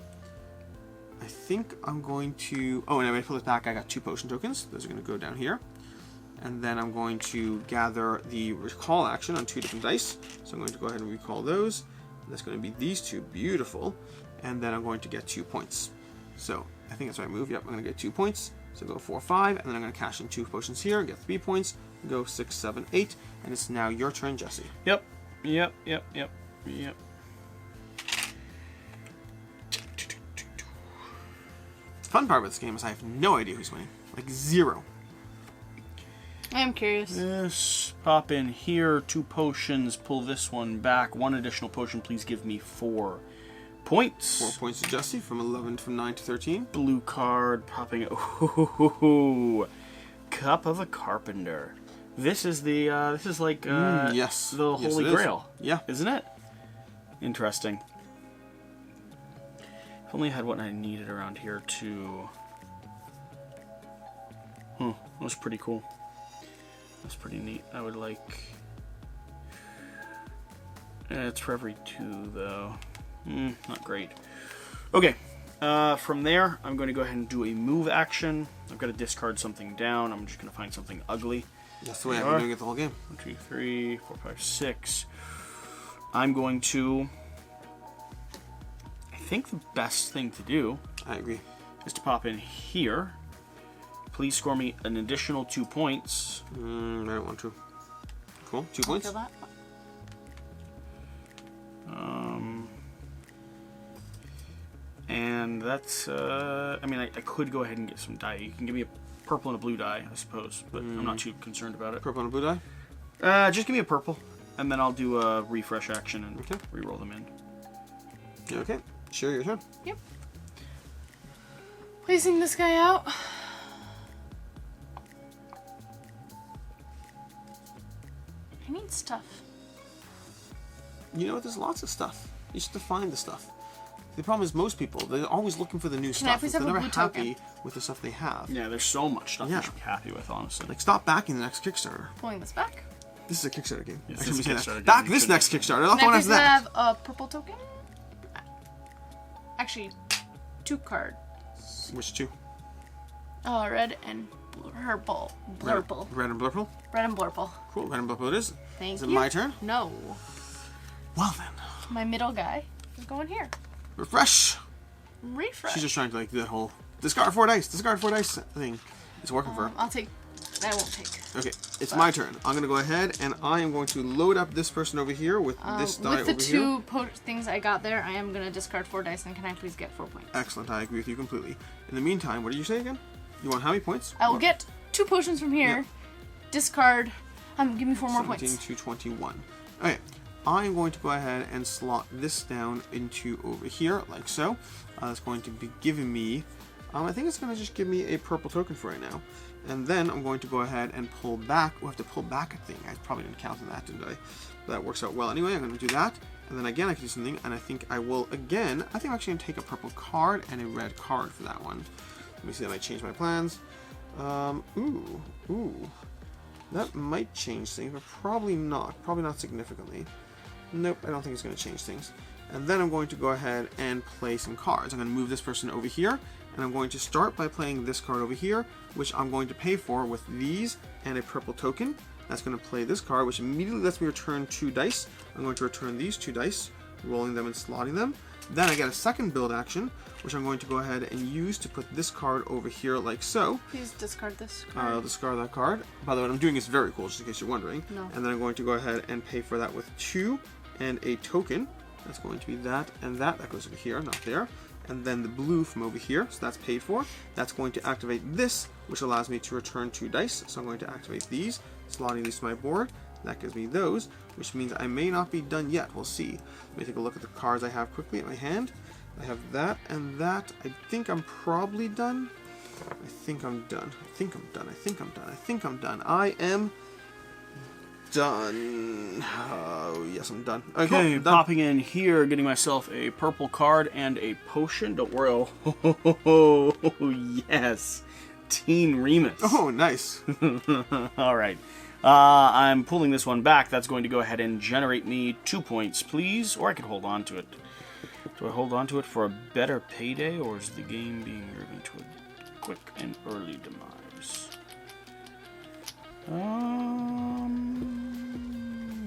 I think I'm going to... Oh, and I'm going to pull this back. I got 2 potion tokens. Those are going to go down here. And then I'm going to gather the recall action on 2 different dice. So I'm going to go ahead and recall those. That's going to be these 2. Beautiful. And then I'm going to get 2 points. So I think that's right move. Yep, I'm going to get 2 points. So go 4, 5. And then I'm going to cash in 2 potions here and get 3 points. Go 6, 7, 8. And it's now your turn, Jesse. Yep. Fun part about this game is I have no idea who's winning. Like 0. I am curious. Yes. Pop in here. 2 potions. Pull this one back. 1 additional potion. Please give me 4 points. 4 points to Jesse from 9 to 13. Blue card. Popping. Ooh. Cup of a Carpenter. This is the. This is like. Yes. The Holy Grail. Yeah. Isn't it? Interesting. If only I had what I needed around here to... That was pretty cool. That's pretty neat. I would like... it's for every 2, though. Not great. Okay. From there, I'm going to go ahead and do a move action. I've got to discard something down. I'm just going to find something ugly. That's the way I've been doing it the whole game. 1, 2, 3, 4, 5, 6. I'm going to... I think the best thing to do... I agree. ...is to pop in here. Please score me an additional 2 points. I don't want to. Cool. 2 points. Feel that? And that's... I mean, I could go ahead and get some die. You can give me a purple and a blue die, I suppose. But I'm not too concerned about it. Purple and a blue die? Just give me a purple. And then I'll do a refresh action and re-roll them in. Okay. Sure, your turn. Yep. Placing this guy out. I need stuff. You know what? There's lots of stuff. You just have to find the stuff. The problem is most people, they're always looking for the new stuff. Please They're have a never blue happy with the stuff they have. Yeah, there's so much stuff you should be happy with, honestly. Like, stop backing the next Kickstarter. Pulling this back. This is a Kickstarter game. Yes, I this is shouldn't a say Kickstarter that. game. Back You this shouldn't. next Kickstarter. Not the Can one I after please that. have a purple token? Actually, 2 cards. Which 2? Red and blurple. Blurple. Red and blurple? Red and blurple. Cool. Red and blurple it is. Thank Is you. it my turn? No. Well then. My middle guy is going here. Refresh. Refresh. She's just trying to like do that whole discard 4 dice thing. It's working for her. I'll take... I won't take. Okay, it's my turn. I'm going to go ahead and I am going to load up this person over here with this die over here. With the 2 things I got there, I am going to discard 4 dice, and can I please get 4 points? Excellent, I agree with you completely. In the meantime, what did you say again? You want how many points? I will get 2 potions from here, discard, give me 4 more points. 17 to 21. Okay, I'm going to go ahead and slot this down into over here, like so. That's going to be giving me, I think it's going to just give me a purple token for right now. And then I'm going to go ahead and pull back. We'll have to pull back a thing. I probably didn't count on that, didn't I? But that works out well anyway. I'm going to do that. And then again, I can do something. And I think I will, again, I think I'm actually going to take a purple card and a red card for that one. Let me see, I might change my plans. Ooh. That might change things, but probably not. Probably not significantly. Nope, I don't think it's going to change things. And then I'm going to go ahead and play some cards. I'm going to move this person over here, and I'm going to start by playing this card over here, which I'm going to pay for with these and a purple token. That's going to play this card, which immediately lets me return 2 dice. I'm going to return these 2 dice, rolling them and slotting them. Then I get a second build action, which I'm going to go ahead and use to put this card over here like so. Please discard this card. I'll discard that card. By the way, what I'm doing is very cool, just in case you're wondering. No. And then I'm going to go ahead and pay for that with 2 and a token. That's going to be that and that. That goes over here, not there. And then the blue from over here, so that's paid for. That's going to activate this, which allows me to return 2 dice. So I'm going to activate these, slotting these to my board. That gives me those, which means I may not be done yet. We'll see. Let me take a look at the cards I have quickly at my hand. I have that and that. I think I'm probably done. I think I'm done. I think I'm done. I think I'm done. I think I'm done. I am done. Oh, yes, I'm done. Okay, cool, popping in here, getting myself a purple card and a potion. Don't worry. Oh, yes. Teen Remus. Oh, nice. All right. I'm pulling this one back. That's going to go ahead and generate me 2 points, please. Or I could hold on to it. Do I hold on to it for a better payday, or is the game being driven to a quick and early demise?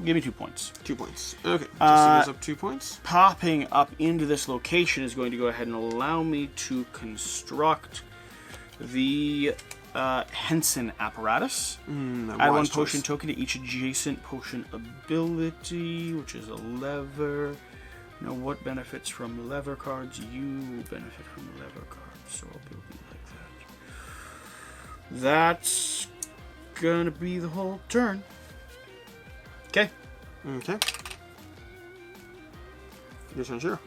Give me 2 points. 2 points. Okay, just up 2 points. Popping up into this location is going to go ahead and allow me to construct the Henson apparatus. Add 1 potion token to each adjacent potion ability, which is a lever. Now, what benefits from lever cards? You benefit from lever cards, so I'll build it like that. That's gonna be the whole turn. Okay. Okay. Your turn, sure.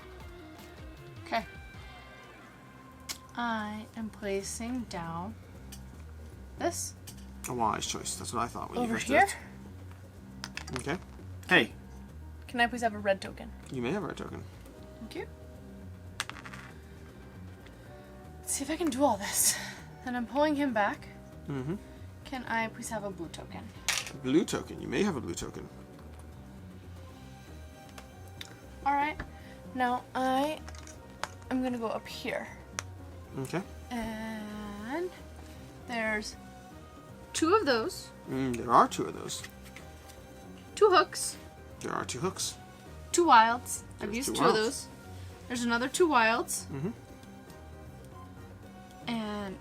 Okay. I am placing down this. A wise choice. That's what I thought when Over you first here. did it. Okay. Hey. Can I please have a red token? You may have a red token. Thank you. Let's see if I can do all this. Then I'm pulling him back. Mm-hmm. Can I please have a blue token? A blue token. You may have a blue token. Alright. Now I am going to go up here. Okay. And there's 2 of those. There are 2 of those. 2 hooks. There are 2 hooks. 2 wilds. I've There's used 2 2 of wilds. those. There's another 2 wilds. Mm-hmm. And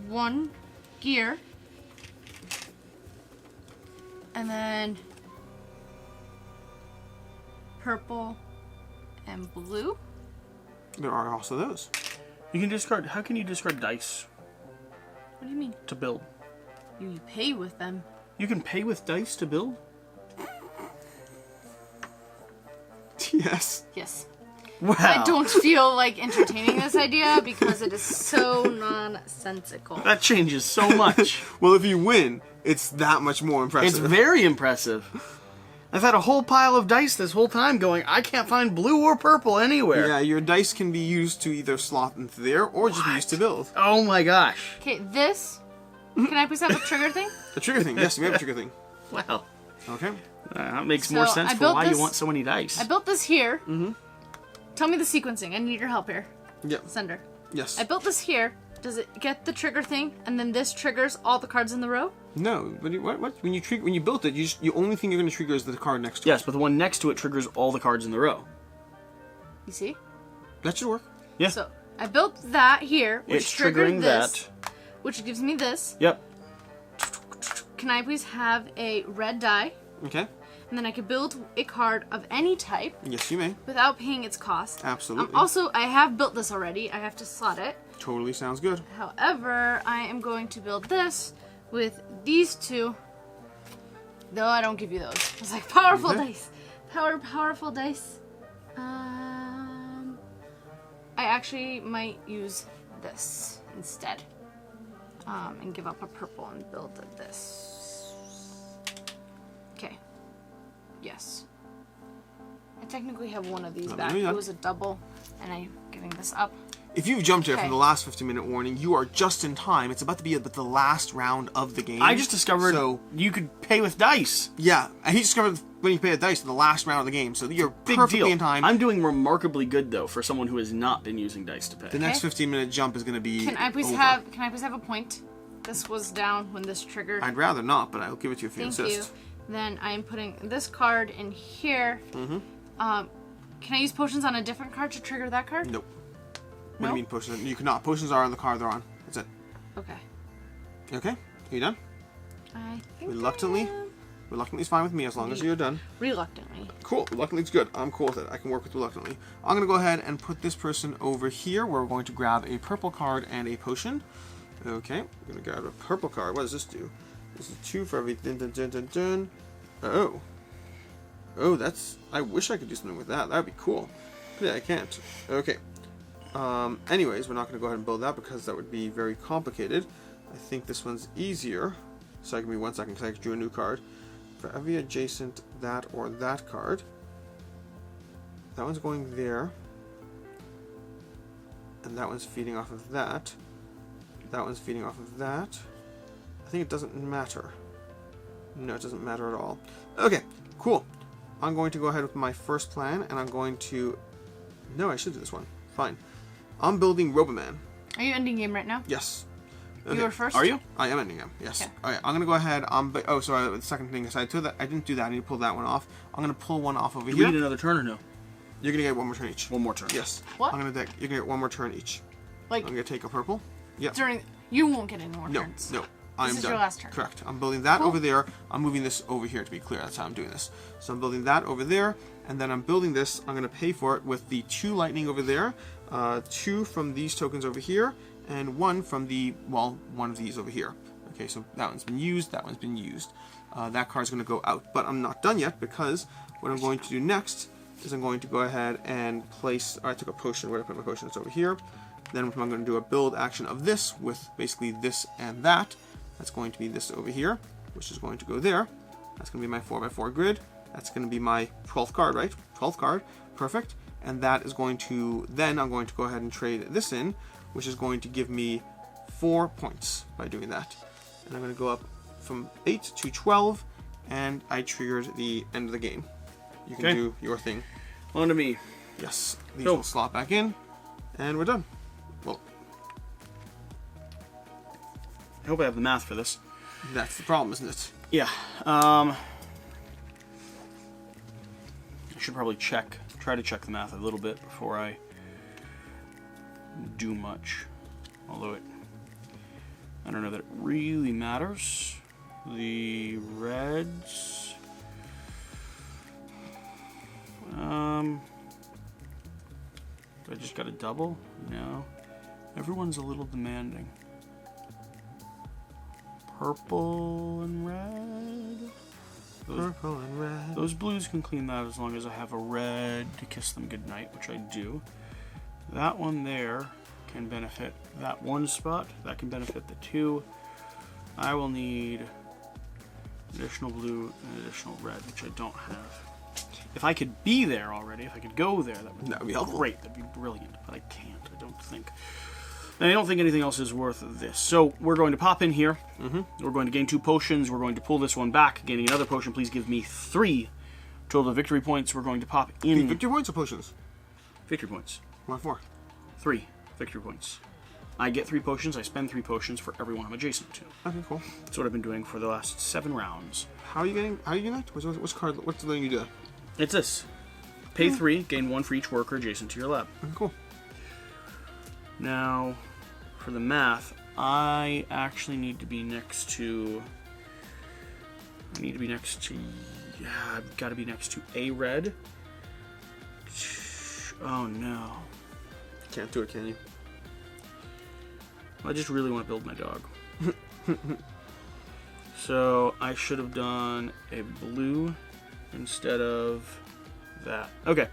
1 gear. And then purple and blue. There are also those. You can discard. How can you discard dice What do you mean? to build? You pay with them. You can pay with dice to build? Yes. Yes. Wow. I don't feel like entertaining this idea because it is so nonsensical. That changes so much. Well, if you win, it's that much more impressive. It's very impressive. I've had a whole pile of dice this whole time going, I can't find blue or purple anywhere. Yeah, your dice can be used to either slot into there or just be used to build. Oh my gosh. Okay, this. Can I please have a trigger thing? A trigger thing. Yes, we have a trigger thing. Wow. Okay. That makes So, more sense I for built why you this- want so many dice. I built this here. Mm-hmm. Tell me the sequencing. I need your help here. Yep. Sender. Yes. I built this here. Does it get the trigger thing, and then this triggers all the cards in the row? No. What? When you built it, you only thing you're going to trigger is the card next to it. Yes, but the one next to it triggers all the cards in the row. You see? That should work. Yeah. So I built that here, which It's triggered triggering this, that. which gives me this. Yep. Can I please have a red die? Okay. And then I could build a card of any type Yes, you may. without paying its cost. Absolutely. Also, I have built this already. I have to slot it. Totally sounds good. However, I am going to build this with these 2 No, I don't give you those. It's like powerful dice. Powerful dice. I actually might use this instead. And give up a purple and build this. Okay. Yes. I technically have one of these back. It was a double, and I'm giving this up. If you've jumped here from the last 15-minute warning, you are just in time. It's about to be the last round of the game. I just discovered you could pay with dice. Yeah, and he discovered when you pay with dice in the last round of the game, so you're perfectly in time. I'm doing remarkably good, though, for someone who has not been using dice to pay. The next 15-minute jump is going to be Can I please have a point? This was down when this triggered. I'd rather not, but I'll give it to you if you insist. Thank you. Then I'm putting this card in here. Mm-hmm. Can I use potions on a different card to trigger that card? Nope. What do you mean potions? You cannot. Potions are on the card they're on. That's it. Okay. You okay? Are you done? I think Reluctantly? Reluctantly is fine with me as long as you're done. Reluctantly. Cool. Reluctantly is good. I'm cool with it. I can work with reluctantly. I'm going to go ahead and put this person over here where we're going to grab a purple card and a potion. Okay. I'm going to grab a purple card. What does this do? This is 2 for every dun dun dun dun dun. Oh. Oh, that's... I wish I could do something with that. That would be cool. But yeah, I can't. Okay. Anyways, we're not going to go ahead and build that because that would be very complicated. I think this one's easier. So give me 1 second because I drew a new card. For every adjacent that or that card, that one's going there. And that one's feeding off of that. That one's feeding off of that. I think it doesn't matter. No, it doesn't matter at all. Okay, cool. I'm going to go ahead with my first plan, and I'm going to... No, I should do this one. Fine. I'm building Roboman. Are you ending game right now? Yes. Okay. You were first? Are you? I am ending game, yes. Okay. Alright, I'm going to go ahead... oh, sorry, the second thing is I didn't do that. I need to pull that one off. I'm going to pull one off over Do here. we need another turn or no? You're going to get 1 more turn each. 1 more turn. Yes. What? You're going to get 1 more turn each. Like, I'm going to take a purple. Yeah. You won't get any more turns. No. I'm This is done. your last turn. Correct. I'm building that Cool. over there. I'm moving this over here to be clear. That's how I'm doing this. So I'm building that over there, and then I'm building this. I'm going to pay for it with the 2 lightning over there, 2 from these tokens over here, and 1 from the, well, 1 of these over here. Okay, so that one's been used. That one's been used. That card's going to go out, but I'm not done yet because what I'm going to do next is I'm going to go ahead and place. I took a potion. Where did I put my potion? It's over here. Then I'm going to do a build action of this with basically this and that. That's going to be this over here, which is going to go there. That's going to be my 4x4 grid. That's going to be my 12th card, right? 12th card. Perfect. And that is going to, then I'm going to go ahead and trade this in, which is going to give me 4 points by doing that. And I'm going to go up from 8 to 12, and I triggered the end of the game. You can do your thing. On to me. Yes. These will slot back in, and we're done. Well, I hope I have the math for this. that's the problem, isn't it? Yeah. I should probably try to check the math a little bit before I do much. Although I don't know that it really matters. The reds. I just got a double? No. Everyone's a little demanding. Purple and red. Purple and red. Those blues can clean that as long as I have a red to kiss them goodnight, which I do. That one there can benefit that one spot. That can benefit the 2. I will need additional blue and additional red, which I don't have. If I could be there already, if I could go there, that would be helpful. great. That'd be brilliant, but I can't, I don't think. And I don't think anything else is worth this. So we're going to pop in here. We're going to gain 2 potions. We're going to pull this one back, gaining another potion. Please give me 3 total victory points. We're going to pop in... Victory points or potions? Victory points. What for? 3 victory points. I get 3 potions. I spend 3 potions for everyone I'm adjacent to. Okay, cool. That's what I've been doing for the last 7 rounds. How are you getting that? What's card? What's letting you do that? It's this. Pay 3, gain 1 for each worker adjacent to your lab. Okay, cool. Now, for the math, I actually need to be next to... Yeah, I've got to be next to a red. Oh, no. Can't do it, can you? I just really want to build my dog. So I should have done a blue instead of that. Okay,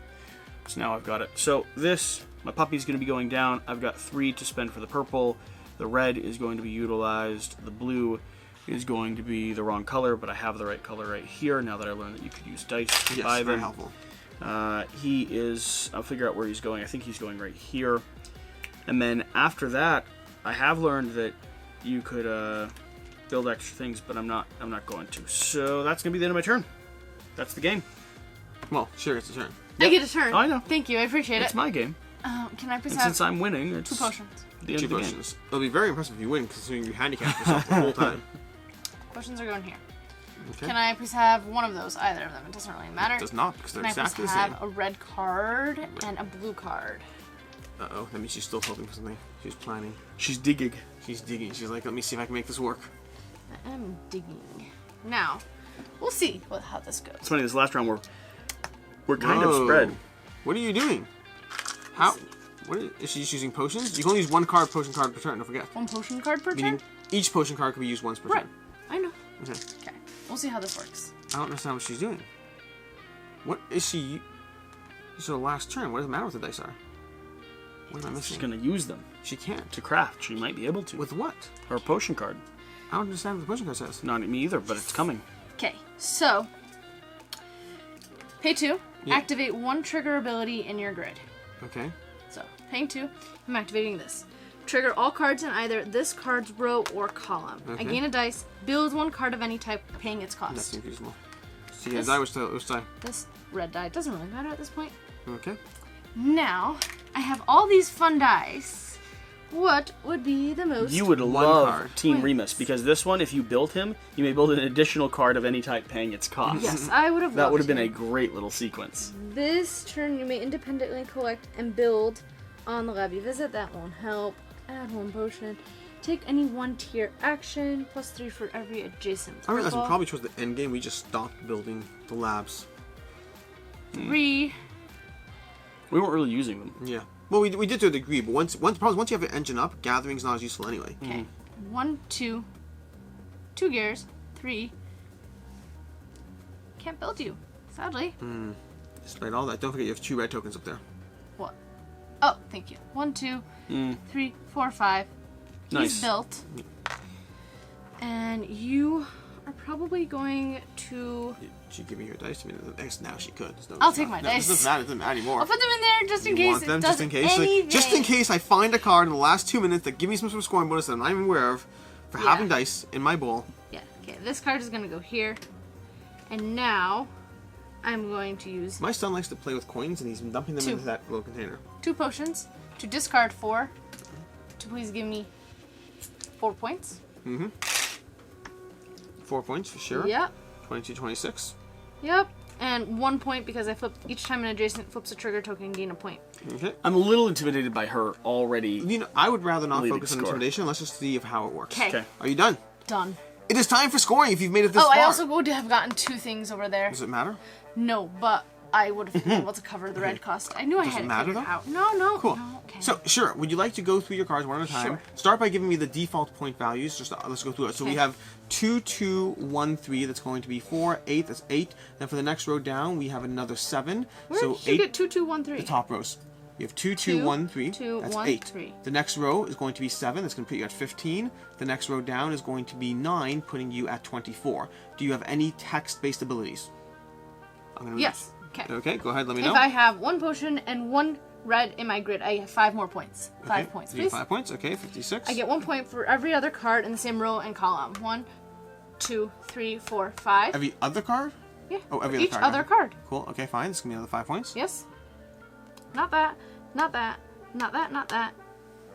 so now I've got it. So this, my puppy's going to be going down. I've got 3 to spend for the purple. The red is going to be utilized. The blue is going to be the wrong color, but I have the right color right here now that I learned that you could use dice to buy them. Very helpful. He is, I'll figure out where he's going. I think he's going right here. And then after that, I have learned that you could build extra things, but I'm not going to. So that's going to be the end of my turn. That's the game. Well, sure, it's a turn. I get a turn. Oh, I know. Thank you, I appreciate It's it. my game. Can I please And have since I'm winning, it's 2 potions? the end 2 of the game. potions. It'll be very impressive if you win, considering you handicapped yourself the whole time. Potions are going here. Okay. Can I please have one of those? Either of them. It doesn't really matter. It does not, because they're Can exactly I the please same. have a red card and a blue card? Uh-oh, that means she's still hoping for something. She's planning. She's digging. She's digging. She's like, let me see if I can make this work. I am digging. Now, we'll see how this goes. It's funny, this last round we're kind of Whoa. spread. What are you doing? How? Is she just using potions? You can only use 1 potion card per turn, don't forget. 1 potion card per Meaning turn? each potion card can be used once per Right. turn. I know. Okay. Okay. We'll see how this works. I don't understand what she's doing. What is she... This is her last turn. What does it matter what the dice are? What am I missing? She's going to use them She can't. to craft. She might be able to. With what? Her potion card. I don't understand what the potion card says. Not me either, but it's coming. Okay, so pay 2. Yeah. Activate 1 trigger ability in your grid. Okay. So, paying 2, I'm activating this. Trigger all cards in either this card's row or column. Okay. I gain a dice, build 1 card of any type, paying its That cost. seems reasonable. So yeah, This- die which die? This red die doesn't really matter at this point. Okay. Now, I have all these fun dice. What would be the most? You would One love card. Team Wait. Remus, because this one, if you build him, you may build an additional card of any type paying its cost. Yes, I would have. That would have loved been a him. great little sequence. This turn, you may independently collect and build on the lab you visit. That won't help. Add 1 potion. Take any 1 tier action, plus 3 for every adjacent I realize we purple. probably chose the end game. We just stopped building the labs. 3. We weren't really using them. Yeah. Well, we did to a degree, but once you have an engine up, gathering's not as useful anyway. Okay. 1, 2. 2 gears. 3. Can't build you, sadly. Despite all that, don't forget you have 2 red tokens up there. What? Oh, thank you. 1, 2, 3, 4, 5. Nice. He's built. And you are probably going to... Did she give me her dice? I mean, now she could. There's no I'll reason take not- my no, dice. It doesn't matter. It doesn't matter anymore. I'll put them in there just in You case want them it just does in case? anything. Like, just in case I find a card in the last 2 minutes that give me some sort of scoring bonus that I'm not even aware of for Yeah. having dice in my bowl. Yeah, okay. This card is going to go here. And now I'm going to use My son likes to play with coins, and he's dumping them 2. into that little container. 2 potions to discard 4 to please give me 4 points. 4 points for sure. Yep. 22, 26. Yep. And 1 point because I flipped each time an adjacent flips a trigger token, gain a point. Okay. I'm a little intimidated by her already. You know, I would rather not Leading focus on score. intimidation. Let's just see how it works. Okay. Are you done? Done. It is time for scoring if you've made it this Oh, far. I also would have gotten 2 things over there. Does it matter? No, but I would have been able to cover the red cost. I knew I Does had it it matter, figured though? out. No. Cool. No, okay. So, sure. Would you like to go through your cards one at a time? Sure. Start by giving me the default point values. Just let's go through it. So we Okay. have 2, 2, 1, 3. That's going to be 4, 8. That's 8. Then for the next row down, we have another 7. Where so did you 8. get 2, 2, 1, 3? The top rows. You have 2, 2, 1, 3. 2, That's 1, 8. 3. The next row is going to be 7. That's going to put you at 15. The next row down is going to be 9, putting you at 24. Do you have any text-based abilities? I'm gonna Yes. Okay. Okay, go ahead. Let me know. If I have 1 potion and 1 red in my grid, I have 5 more points. 5 points, You get please. 5 points. Okay, 56. I get 1 point for every other card in the same row and column. 1, 2, 3, 4, 5. Every other card? Yeah. Oh, every for other each card. other Okay. card. Cool. Okay, fine. This is going to be another 5 points. Yes. Not that. Not that. Not that. Not that.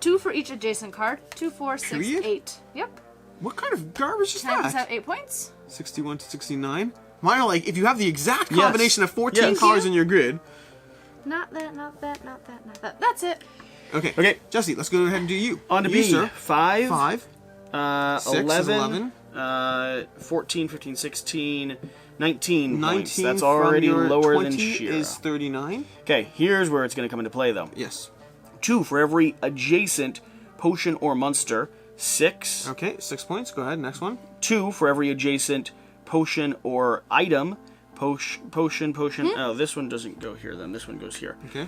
2 for each adjacent card. 2, 4, 6, Period? 8. Yep. What kind of garbage is Can I just have that? 8 points? 61 to 69. Mine are like, if you have the exact Yes. combination of 14 Yes. cards Thank in your grid. Not that. Not that. Not that. Not that. That's it. Okay. Okay. Jesse, let's go ahead and do you. On to you, B. sir. 5. 5. 6 is 11. 14, 15, 16, 19 points. 19 That's from already your lower 20 than Shira. is 39. Okay, here's where it's going to come into play, though. Yes. 2 for every adjacent potion or monster 6. Okay, 6 points. Go ahead. Next one. 2 for every adjacent potion or item. Potion. Oh, this one doesn't go here then. This one goes here. Okay.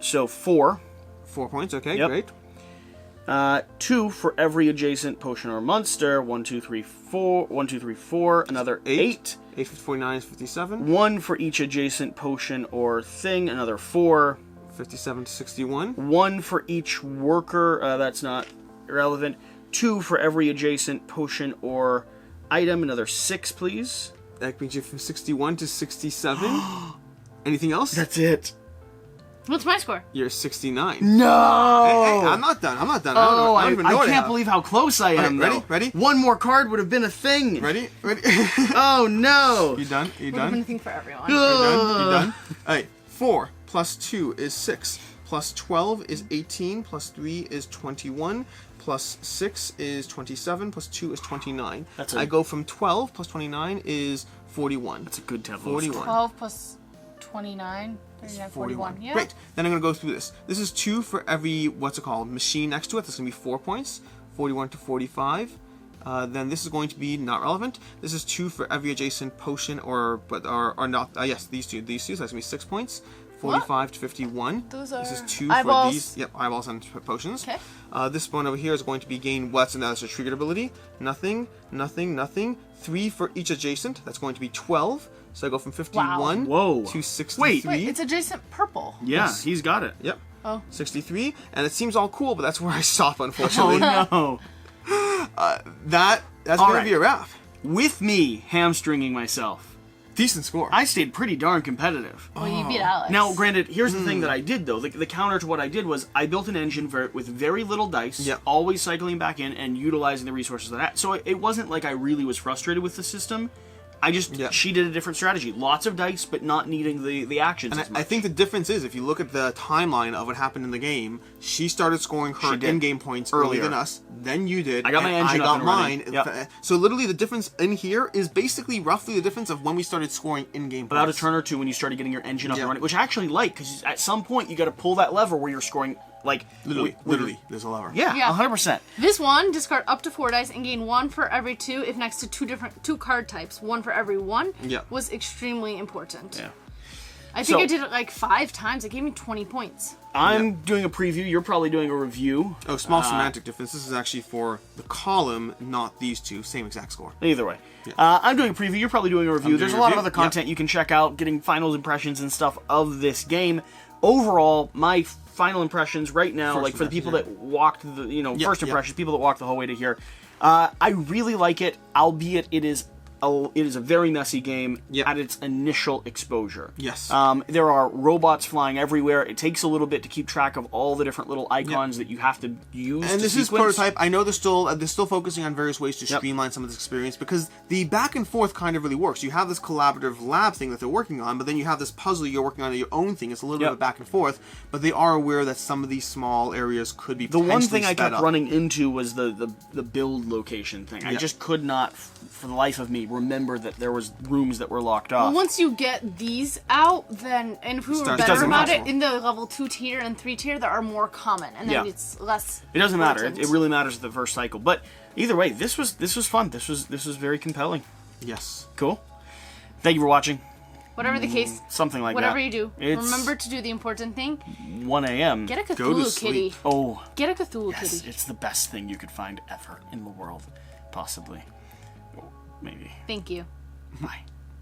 So 4. 4 points. Okay, Yep. great. 2 for every adjacent potion or monster. 1, 2, 3, 4. 1, 2, 3, 4. Another 8. 8, 49 is 57. 1 for each adjacent potion or thing. Another 4. 57 to 61. 1 for each worker. That's not irrelevant. 2 for every adjacent potion or item. Another 6, please. That brings you from 61 to 67. Anything else? That's it. What's my score? You're 69. No! Hey, I'm not done. I I don't even know what can't believe how close I am. ready? Though. Ready? One more card would have been a thing. Ready? Oh no! You done? You We'll have done? anything for everyone. You done? You done? Alright, 4 plus 2 is 6. Plus 12 is 18. Plus 3 is 21. Plus 6 is 27. Plus 2 is 29. I go from 12 plus 29 is 41. That's a good tableau. 41. 12 plus 29, 39, 41. Yeah. Great. Then I'm going to go through this. This is 2 for every, machine next to it. That's going to be 4 points. 41 to 45. Then this is going to be not relevant. This is 2 for every adjacent potion or not. Yes, these two. So that's going to be 6 points. 45 to 51. Those are this is 2 eyeballs. for these. Yep, eyeballs and potions. Okay. This one over here is going to be gain what's and that's a triggered ability. Nothing. 3 for each adjacent. That's going to be 12. So I go from 51 Whoa. to 63. Wait, it's adjacent purple. Yeah, Yes. he's got it. Yep. Oh. 63. And it seems all cool, but that's where I stop, unfortunately. Oh no! That's All going right. to be a wrap. With me hamstringing myself, Decent score. I stayed pretty darn competitive. Well, you beat Alex. Now, granted, here's the thing that I did, though. The counter to what I did was I built an engine with very little dice, Yep. always cycling back in and utilizing the resources that I had. So it wasn't like I really was frustrated with the system. She did a different strategy. Lots of dice, but not needing the actions And as much. I think the difference is, if you look at the timeline of what happened in the game, she started scoring her She did. in-game points earlier Earlier. than us. Then you did. I got my and engine I up got and mine. running. Yep. So literally, the difference in here is basically roughly the difference of when we started scoring in-game points. About a turn or two when you started getting your engine up Yeah. and running, which I actually like, because at some point you got to pull that lever where you're scoring, like... Literally, there's a lever. Yeah, Yeah. 100%. This one, discard up to 4 dice and gain 1 for every 2 if next to two card types. 1 for every 1 Yeah. was extremely important. Yeah. I think So- I did it like 5 times. It gave me 20 points. I'm doing a preview. You're probably doing a review. Oh, small semantic difference. This is actually for the column, not these two. Same exact score. Either way. I'm doing a preview. You're probably doing a review. doing There's a a lot of review. other content you can check out, getting final impressions and stuff of this game. Overall, my final impressions right now, First like for the people impression, that walked the, first yep. impressions, people that walked the whole way to here, I really like it, albeit it is a very messy game Yep. at its initial exposure. Yes. There are robots flying everywhere. It takes a little bit to keep track of all the different little icons that you have to use. And to this is sequence. prototype. I know they're still focusing on various ways to streamline some of this experience, because the back and forth kind of really works. You have this collaborative lab thing that they're working on, but then you have this puzzle you're working on your own thing. It's a little bit of a back and forth, but they are aware that some of these small areas could be The one potentially thing I sped kept up. running into was the build location thing. I just could not, for the life of me, remember that there was rooms that were locked off. Once you get these out, then, and if we were Starts better getting about it, possible. in the level 2 tier and 3 tier, there are more common, and then Yeah. it's less. It doesn't matter. It important. really matters at the first cycle. But either way, this was fun. This was very compelling. Yes. Cool. Thank you for watching. Whatever the case, Something like whatever that. you do, It's remember to do the important thing. 1 a.m. Get a Go to Cthulhu sleep. kitty. Oh, Get a Cthulhu yes. kitty. It's the best thing you could find ever in the world. Possibly. Maybe. Thank you. Bye.